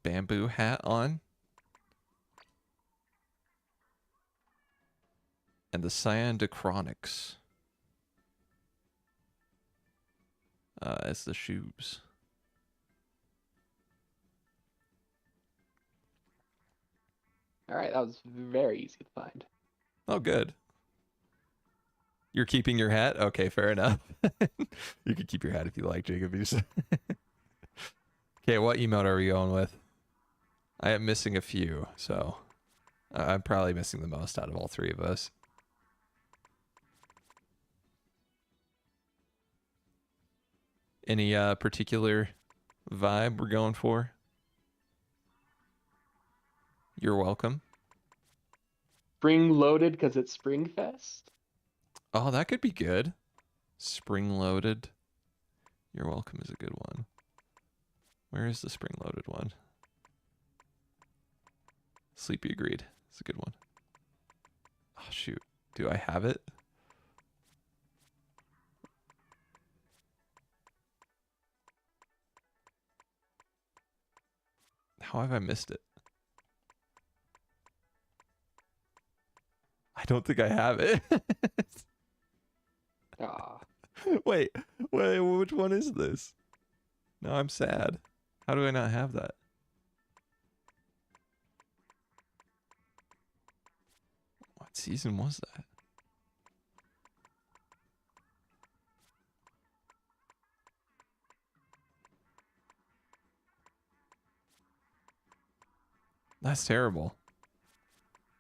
bamboo hat on. And the Cyan Chronics as the shoes. All right, that was very easy to find. Oh, good. You're keeping your hat? Okay, fair enough. You can keep your hat if you like, Jacob. Okay, what emote are we going with? I am missing a few, so I'm probably missing the most out of all three of us. Any particular vibe we're going for? You're welcome. Spring loaded because it's Springfest. Oh, that could be good. Spring loaded. You're welcome is a good one. Where is the spring loaded one? Sleepy agreed. It's a good one. Oh, shoot. Do I have it? How have I missed it? I don't think I have it. Ah, Wait, which one is this? No, I'm sad. How do I not have that? What season was that? That's terrible.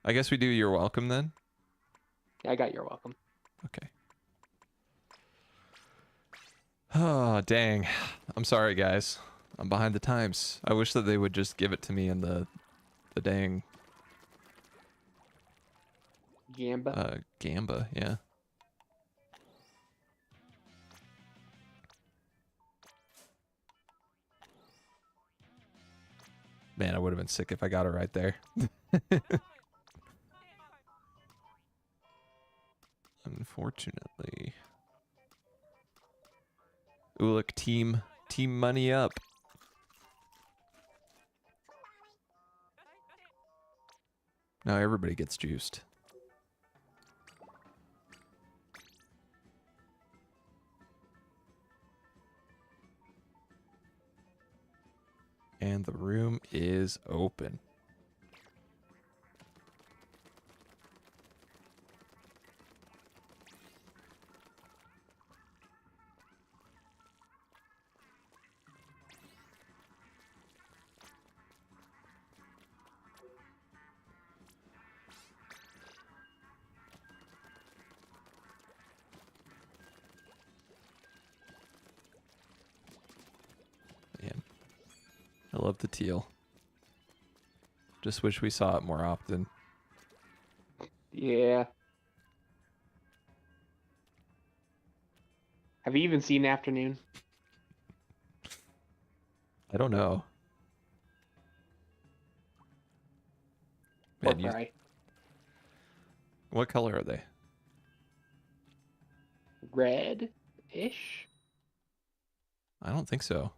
I guess we do You're Welcome then? I got your welcome. Okay. Oh, dang. I'm sorry, guys. I'm behind the times. I wish that they would just give it to me in the dang Gamba. Gamba, yeah. Man, I would have been sick if I got it right there. Unfortunately. Ooh, look, team money up. Now everybody gets juiced. And the room is open. Man, I love the teal. Just wish we saw it more often. Yeah. Have you even seen Afternoon? I don't know. Or Man, Fry? what color are they? Red-ish? I don't think so.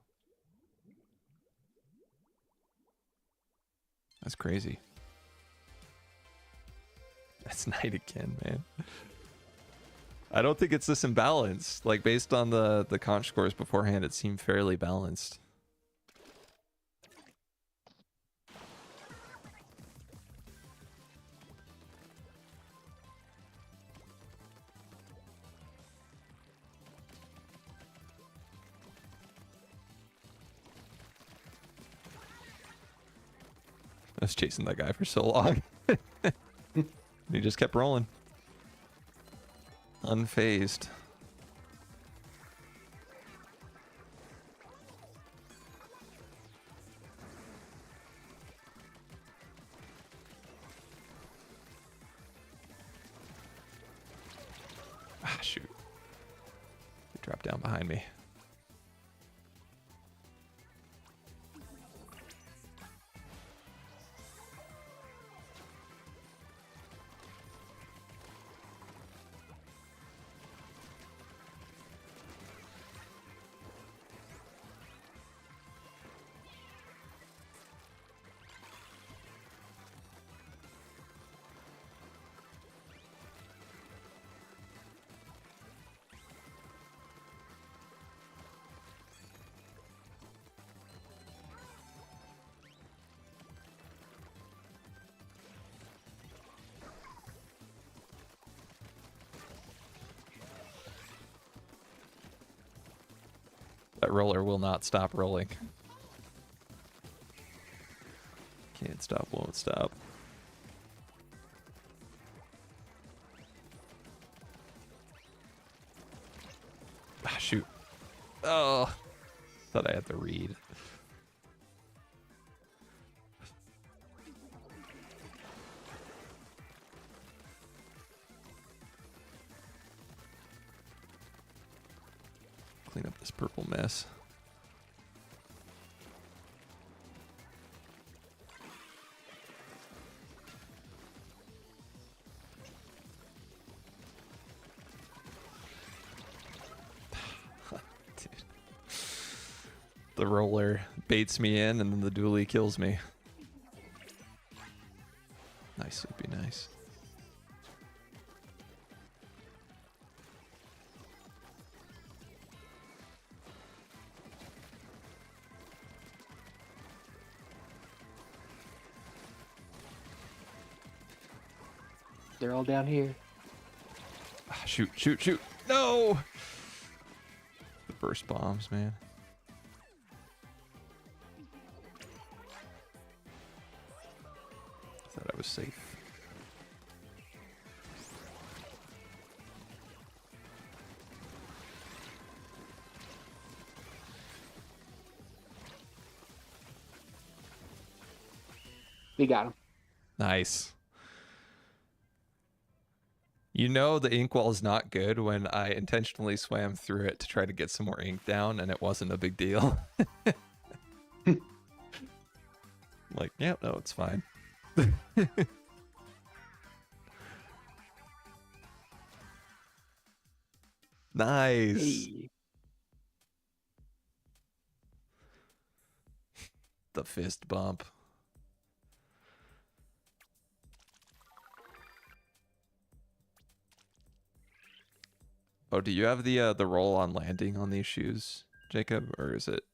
That's crazy. That's night again, man. I don't think it's this imbalanced. Like, based on the conch scores beforehand, it seemed fairly balanced. I was chasing that guy for so long. He just kept rolling. Unfazed. Ah, shoot. He dropped down behind me. That roller will not stop rolling. Can't stop, won't stop. Ah, shoot. Oh, thought I had to read. Clean up this purple mess. Dude. The roller baits me in and then the dually kills me. Nice, it'd be nice. They're all down here. Ah, shoot, shoot, shoot. No! The burst bombs, man. Thought I was safe. We got him. Nice. You know the ink wall is not good when I intentionally swam through it to try to get some more ink down and it wasn't a big deal. Like, yeah, no, it's fine. Nice. Hey. The fist bump. Oh, do you have the roll on landing on these shoes, Jacob, or is it?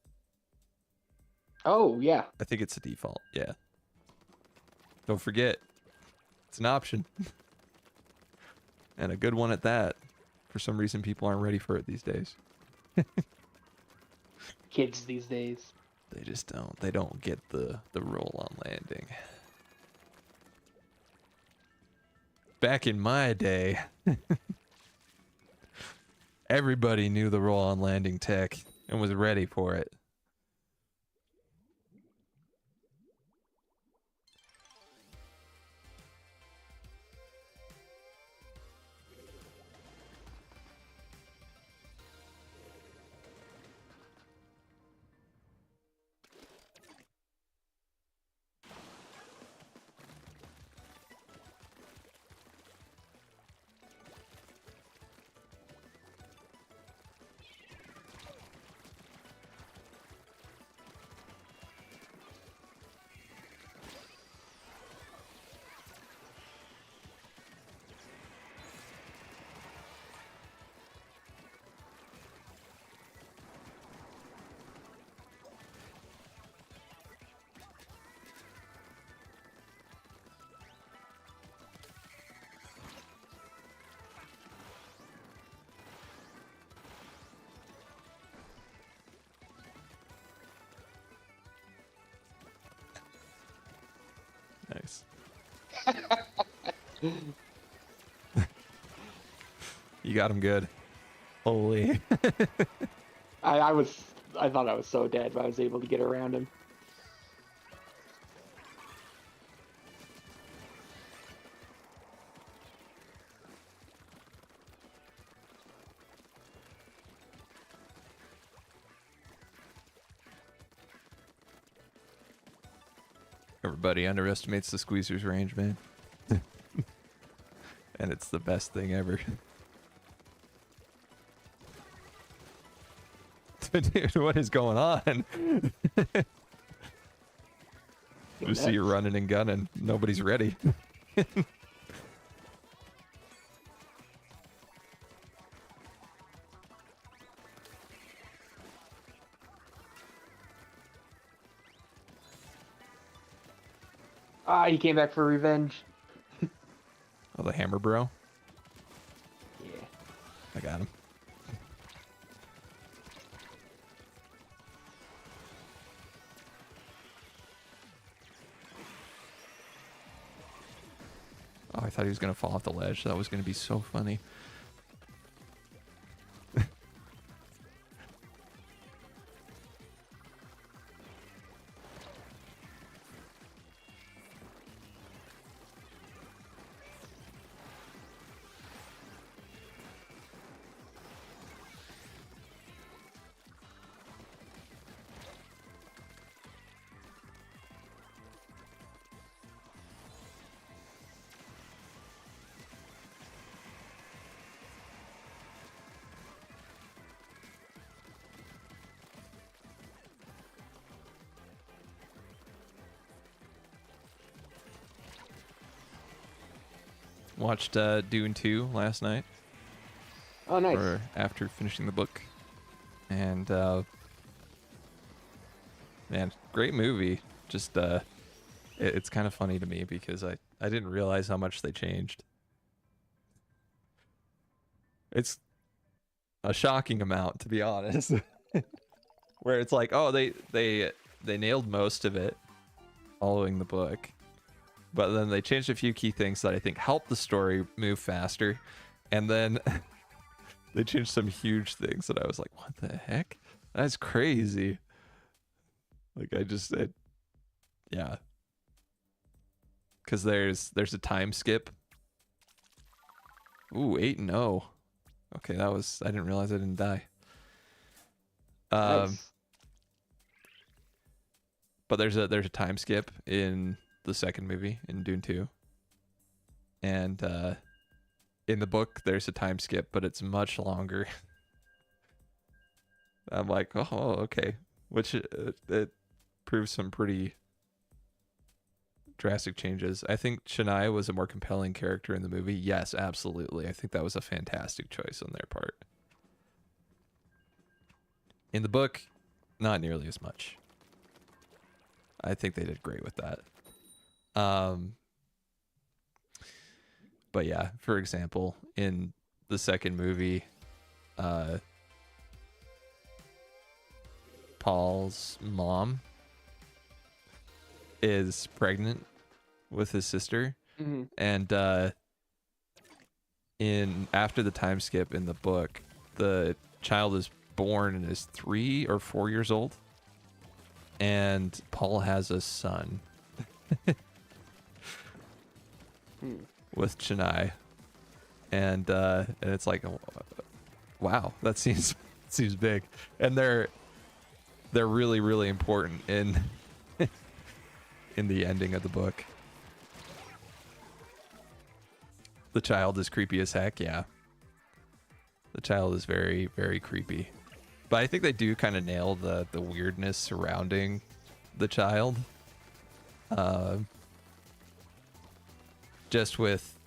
Oh, yeah. I think it's a default. Yeah. Don't forget, it's an option, and a good one at that. For some reason, people aren't ready for it these days. Kids these days. They just don't. They don't get the roll on landing. Back in my day, everybody knew the roll on landing tech and was ready for it. Nice. You got him good. Holy. I thought I was so dead, but I was able to get around him. Everybody underestimates the squeezer's range, man. And it's the best thing ever. Dude, what is going on? Just see you running and gunning. Nobody's ready. Ah, he came back for revenge. Oh, the hammer bro. Yeah. I got him. thought he was gonna fall off the ledge. That was gonna be so funny. Watched Dune 2 last night. Oh, nice. Or after finishing the book. And man, great movie. Just it's kind of funny to me because I didn't realize how much they changed. It's a shocking amount, to be honest. Where it's like, oh, they nailed most of it following the book. But then they changed a few key things that I think helped the story move faster. And then they changed some huge things that I was like, what the heck? That's crazy. Like, yeah. Because there's a time skip. Ooh, 8-0. Okay, I didn't realize I didn't die. Nice. But there's a time skip in the second movie, in Dune 2. And in the book there's a time skip, but it's much longer. I'm like, oh, okay. Which it proves some pretty drastic changes. I think Shania was a more compelling character in the movie. Yes, absolutely. I think that was a fantastic choice on their part. In the book, not nearly as much. I think they did great with that. But yeah, for example, in the second movie, Paul's mom is pregnant with his sister, and after the time skip in the book, the child is born and is 3 or 4 years old, and Paul has a son with Chennai, and it's like, wow, that seems big, and they're really, really important in in the ending of the book. The child is creepy as heck. Yeah, the child is very, very creepy, but I think they do kind of nail the weirdness surrounding the child. Just with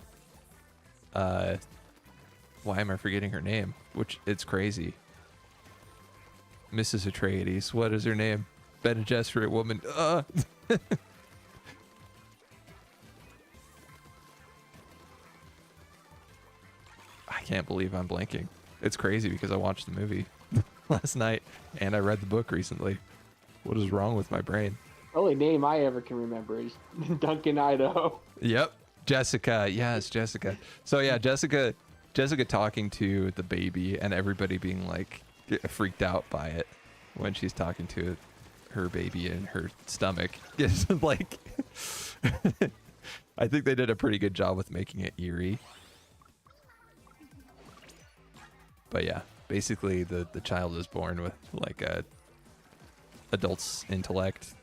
why am I forgetting her name? Which, it's crazy. Mrs. Atreides. What is her name? Bene Gesserit woman. I can't believe I'm blanking. It's crazy because I watched the movie last night and I read the book recently. What is wrong with my brain? Only name I ever can remember is Duncan, Idaho. Yep. Jessica. Yes, Jessica. So yeah, Jessica talking to the baby and everybody being like freaked out by it when she's talking to her baby in her stomach. It's like I think they did a pretty good job with making it eerie. But yeah, basically the child is born with like a adult's intellect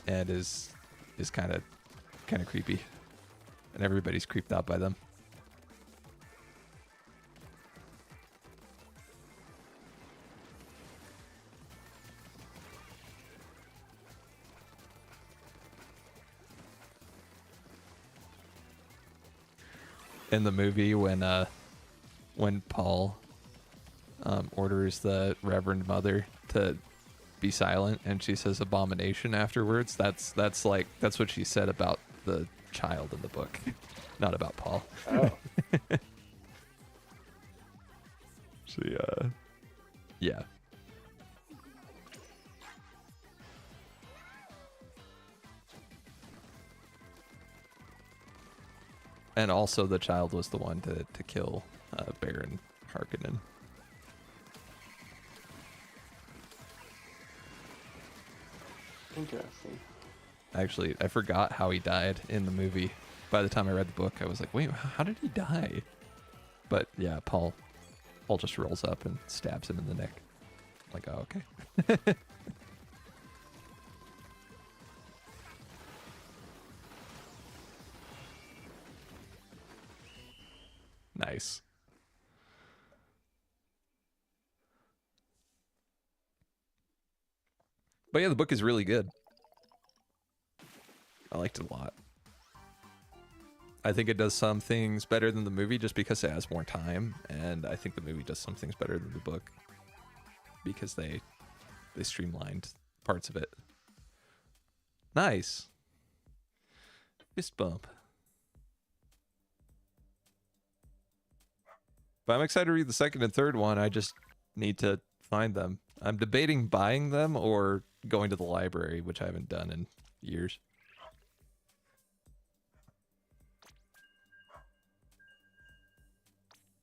and is kind of creepy, and everybody's creeped out by them. In the movie, when Paul orders the Reverend Mother to be silent and she says abomination afterwards, that's what she said about the child in the book, not about Paul. Oh. Yeah. And also the child was the one to kill Baron Harkonnen. Interesting. Actually, I forgot how he died in the movie. By the time I read the book, I was like, wait, how did he die? But yeah, Paul just rolls up and stabs him in the neck. I'm like, oh, okay. Nice. But yeah, the book is really good. I liked it a lot. I think it does some things better than the movie just because it has more time, and I think the movie does some things better than the book because they streamlined parts of it. Nice. Fist bump. But I'm excited to read the second and third one. I just need to find them. I'm debating buying them or going to the library, which I haven't done in years.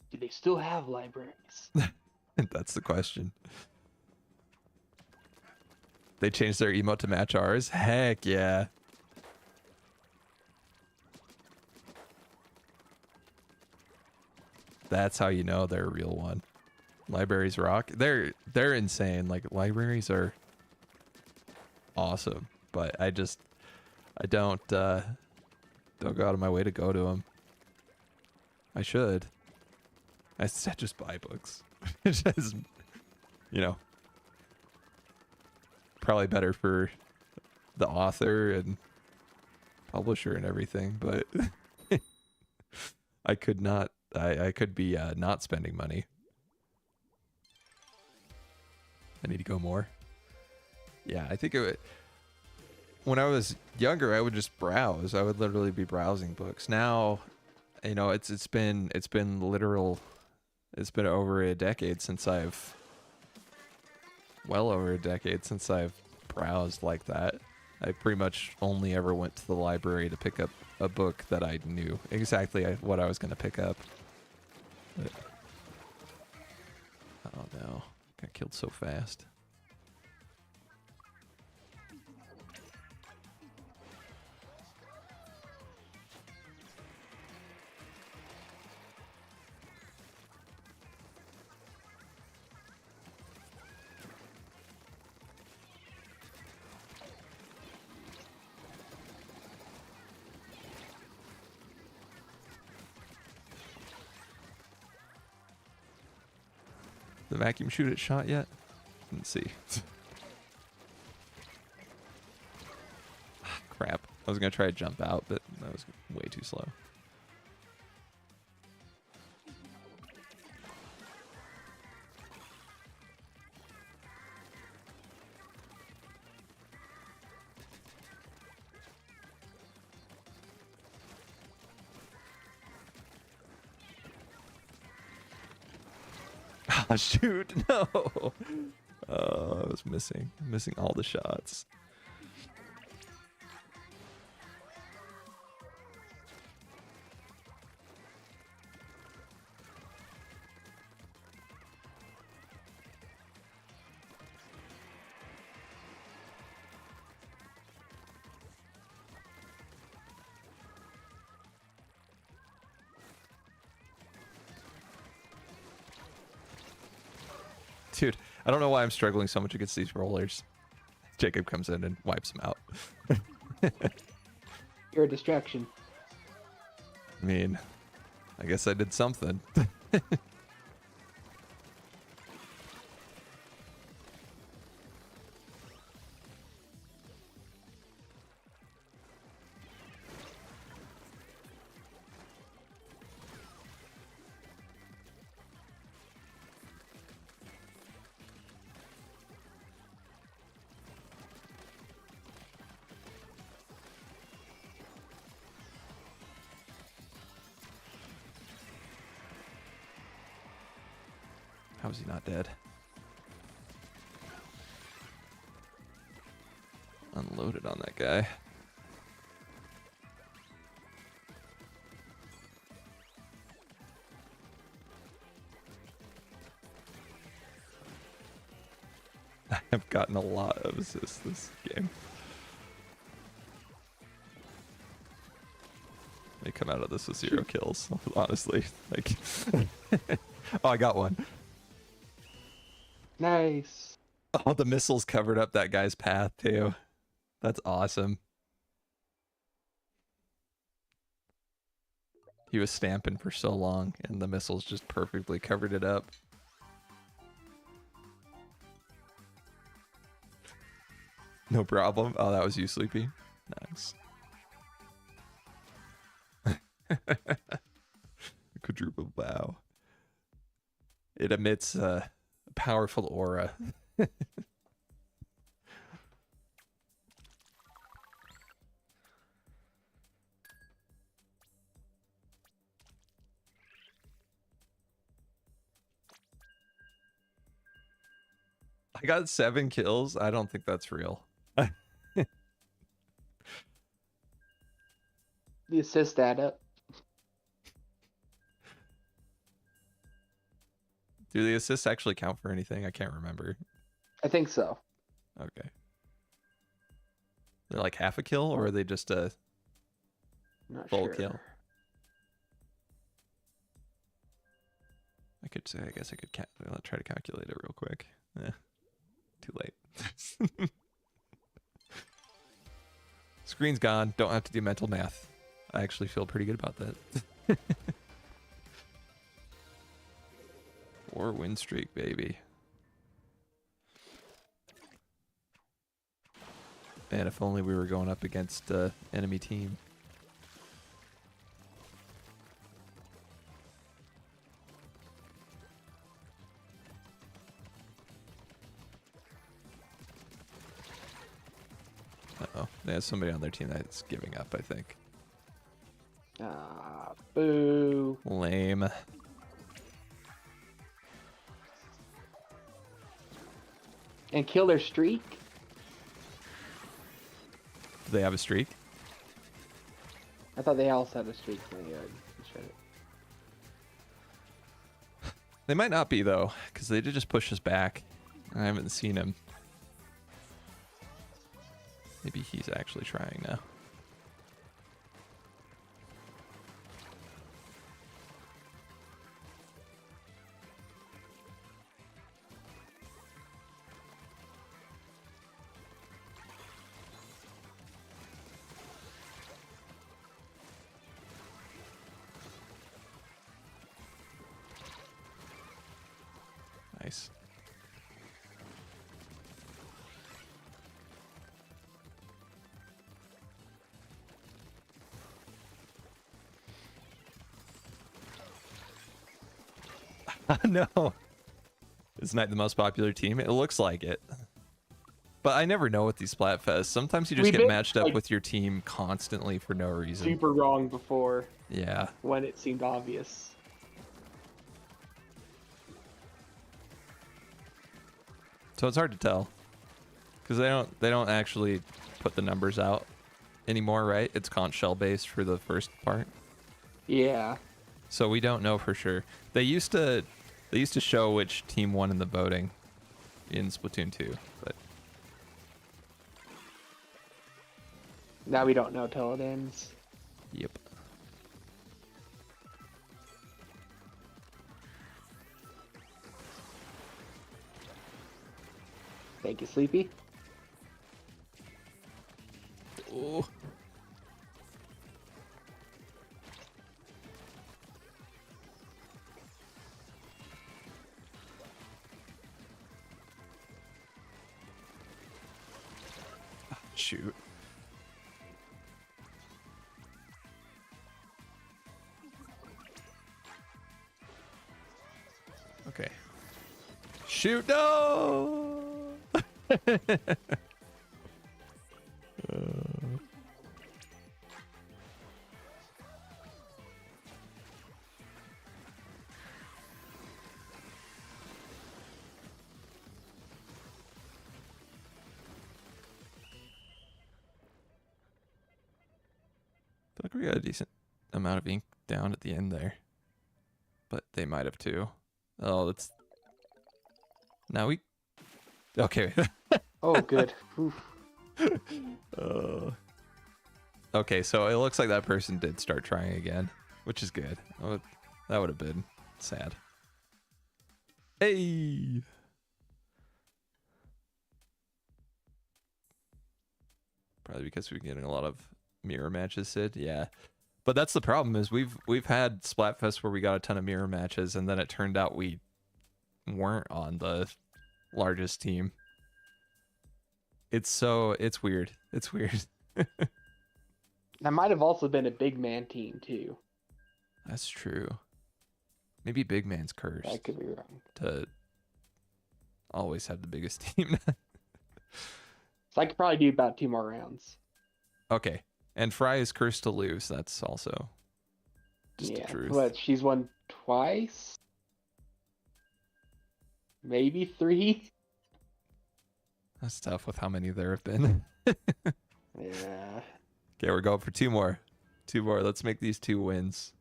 Do they still have libraries? That's the question. They changed their emote to match ours? Heck yeah. That's how you know they're a real one. Libraries rock. They're insane. Like, libraries are awesome, but I don't go out of my way to go to them. I should. I said just buy books. Just, you know, probably better for the author and publisher and everything, but I could not. I could be not spending money. I need to go more. Yeah, I think it would. When I was younger, I would just browse. I would literally be browsing books. Now, you know, it's been literal. It's been over a decade since I've. Well over a decade since I've browsed like that. I pretty much only ever went to the library to pick up a book that I knew exactly what I was going to pick up. But, oh no, got killed so fast. The vacuum shoot it shot yet? Let's see. Crap. I was going to try to jump out, but that was way too slow. Oh, shoot, no. Oh, I was missing all the shots. Dude, I don't know why I'm struggling so much against these rollers. Jacob comes in and wipes them out. You're a distraction. I mean, I guess I did something. How is he not dead? Unloaded on that guy. I have gotten a lot of assists this game. They come out of this with 0 kills, honestly. Like, oh, I got one. Nice. Oh, the missiles covered up that guy's path too. That's awesome. He was stamping for so long, and the missiles just perfectly covered it up. No problem. Oh, that was you, Sleepy. Nice. Quadruple bow. It emits a powerful aura. I got 7 kills. I don't think that's real. The assist add up. Do the assists actually count for anything? I can't remember. I think so. Okay. They're like half a kill, or are they just a Not full sure. kill? I could say, I guess I could I'll try to calculate it real quick. Too late. Screen's gone. Don't have to do mental math. I actually feel pretty good about that. 4 win streak, baby. Man, if only we were going up against enemy team. Uh-oh. There's somebody on their team that's giving up, I think. Ah, boo. Lame. And kill their streak? Do they have a streak? I thought they also had a streak. They might not be, though, because they did just push us back. I haven't seen him. Maybe he's actually trying now. Nice. No. Is Knight the most popular team? It looks like it. But I never know with these Splatfests. Sometimes you just We've get been, matched up like, with your team constantly for no reason. super wrong before Yeah. when it seemed obvious. So it's hard to tell. Because they don't actually put the numbers out anymore, right? It's conch shell based for the first part. Yeah. So we don't know for sure. They used to show which team won in the voting in Splatoon 2, but Now we don't know till it ends. yep. Thank you, Sleepy. Oh. Shoot. Okay. Shoot, no! I feel like we got a decent amount of ink down at the end there. But they might have too. Oh, that's... Now we Okay. Oh, good. Oof. Okay, so it looks like that person did start trying again, which is good. That would have been sad. Hey. Probably because we're getting a lot of mirror matches, Sid. Yeah. But that's the problem is we've had Splatfest where we got a ton of mirror matches and then it turned out we weren't on the largest team. It's weird. It's weird. That might have also been a big man team too. That's true. Maybe Big Man's cursed I could be wrong. to always have the biggest team. So I could probably do about 2 more rounds. Okay. And Fry is cursed to lose. That's also just the truth. What, she's won twice? Maybe 3? That's tough with how many there have been. Yeah. Okay, we're going for 2 more. 2 more. Let's make these 2 wins.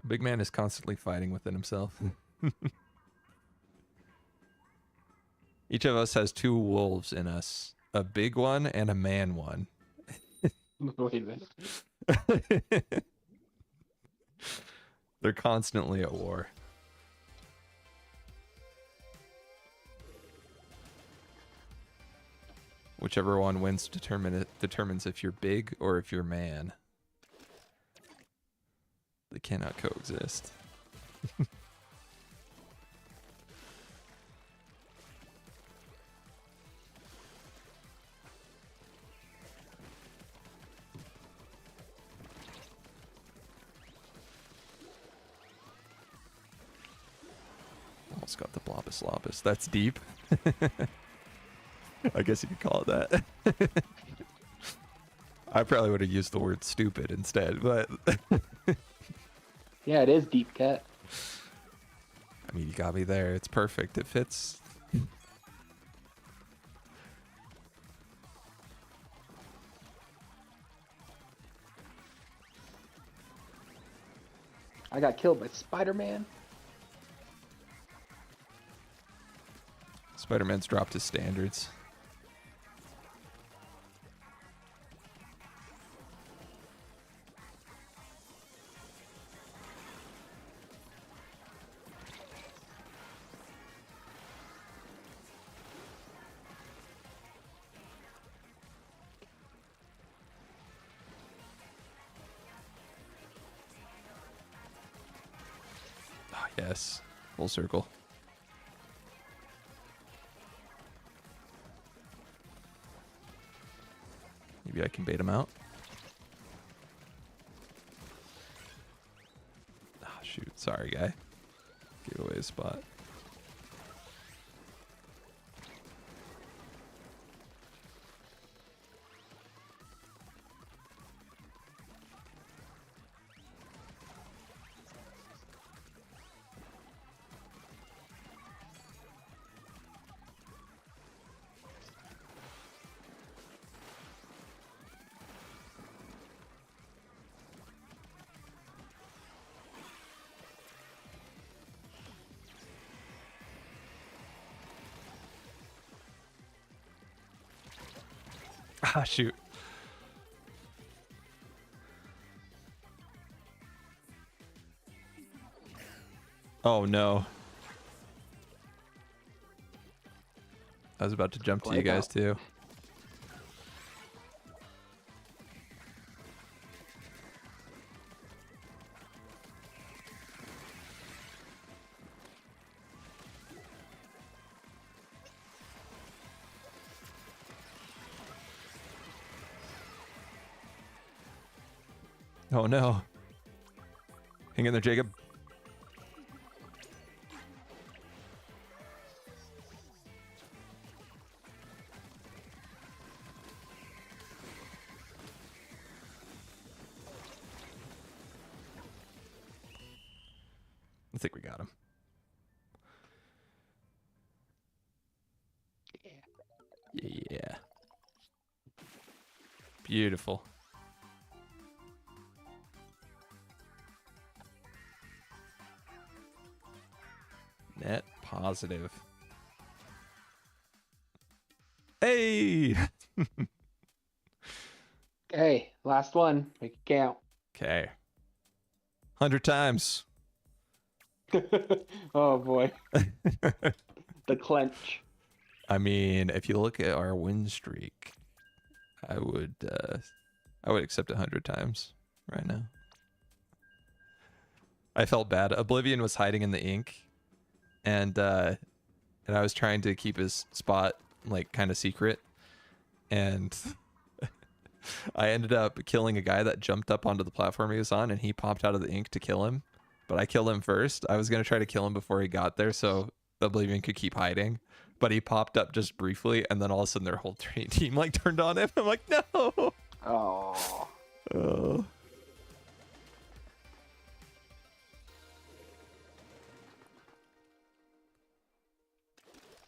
Big Man is constantly fighting within himself. Each of us has 2 wolves in us. A big one and a man one. Wait a minute. They're constantly at war. Whichever one wins determines if you're big or if you're man. They cannot coexist. Almost got the Blobus Lobus. That's deep. I guess you could call it that. I probably would have used the word stupid instead, but Yeah, it is deep cut. I mean, you got me there. It's perfect. It fits. I got killed by Spider-Man. Spider-Man's dropped his standards. Ah, yes. Full circle. Maybe I can bait him out. Ah, shoot. Sorry, guy. Gave away a spot. Ah, shoot. Oh, no. I was about to jump to you guys, too. Oh, no. Hang in there, Jacob. I think we got him. Yeah. Beautiful. Net positive. Hey. Hey, last one. Make it count. Okay. 100 times. Oh boy. The clench. I mean, if you look at our win streak, I would accept 100 times right now. I felt bad. Oblivion was hiding in the ink, and I was trying to keep his spot like kind of secret, and I ended up killing a guy that jumped up onto the platform he was on, and he popped out of the ink to kill him. But I killed him first. I was gonna try to kill him before he got there, so Oblivion could keep hiding. But he popped up just briefly, and then all of a sudden their whole team like turned on him. I'm like, no. Oh. Oh.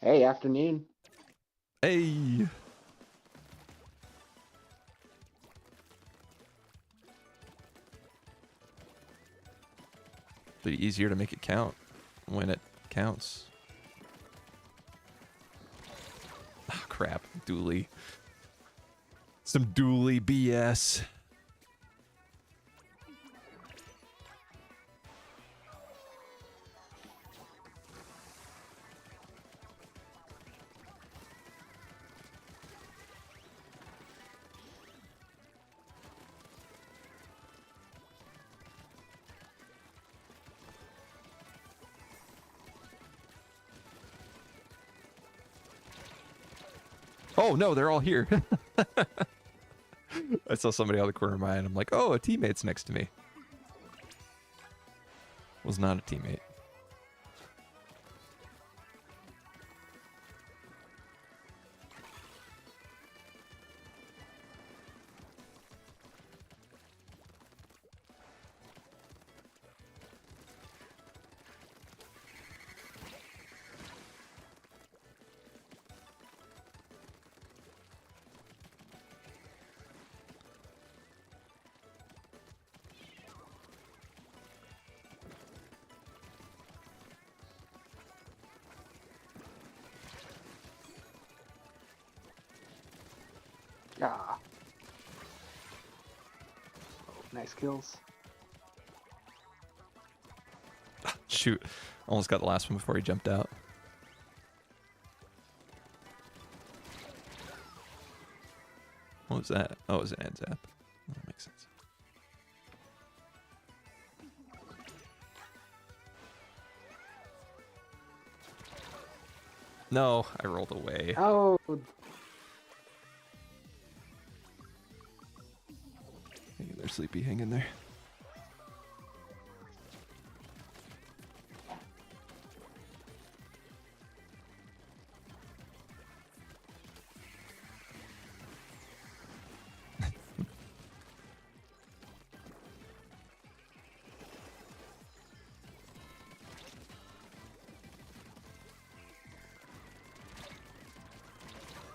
Hey, afternoon. Hey. Be easier to make it count when it counts. Oh, crap. Dooley. Some Dooley BS. Oh no, they're all here. I saw somebody out of the corner of my eye and I'm like, oh, a teammate's next to me. Was not a teammate. Ah. Oh, nice kills. Shoot. Almost got the last one before he jumped out. What was that? Oh, it was an end zap. Oh, that makes sense. No, I rolled away. Oh. Hang in there, Sleepy. Hang in there.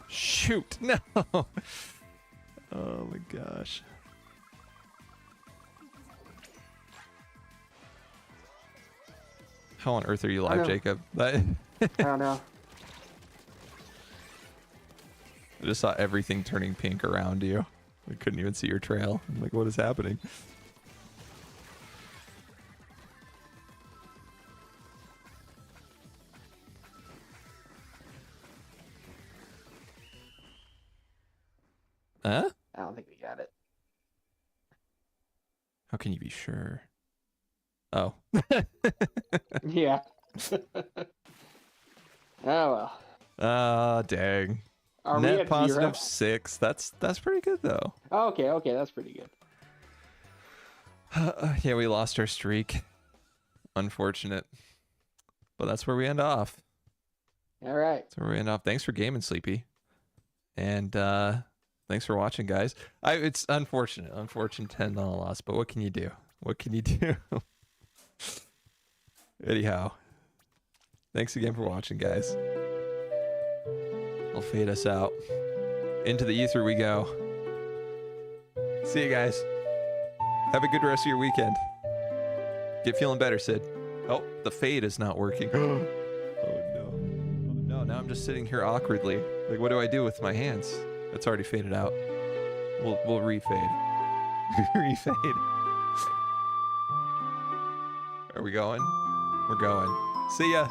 Shoot! No! Oh my gosh. How on earth are you I live, know. Jacob? I don't know. I just saw everything turning pink around you. I couldn't even see your trail. I'm like, what is happening? Huh? I don't think we got it. How can you be sure? Oh. Yeah. Oh well. Ah, dang. Are we Net at positive 0? 6. That's pretty good though. Oh, okay, that's pretty good. Yeah, we lost our streak. Unfortunate. But that's where we end off. All right. That's where we end off. Thanks for gaming, Sleepy. And thanks for watching, guys. It's unfortunate. Unfortunate 10-0 loss, but what can you do? What can you do? Anyhow. Thanks again for watching, guys. I'll fade us out. Into the ether we go. See you guys. Have a good rest of your weekend. Get feeling better, Sid. Oh, the fade is not working. Oh no. Oh no, now I'm I'm just sitting here awkwardly. Like, what do I do with my hands? It's already faded out. We'll refade. Refade. Are we going? We're going. See ya.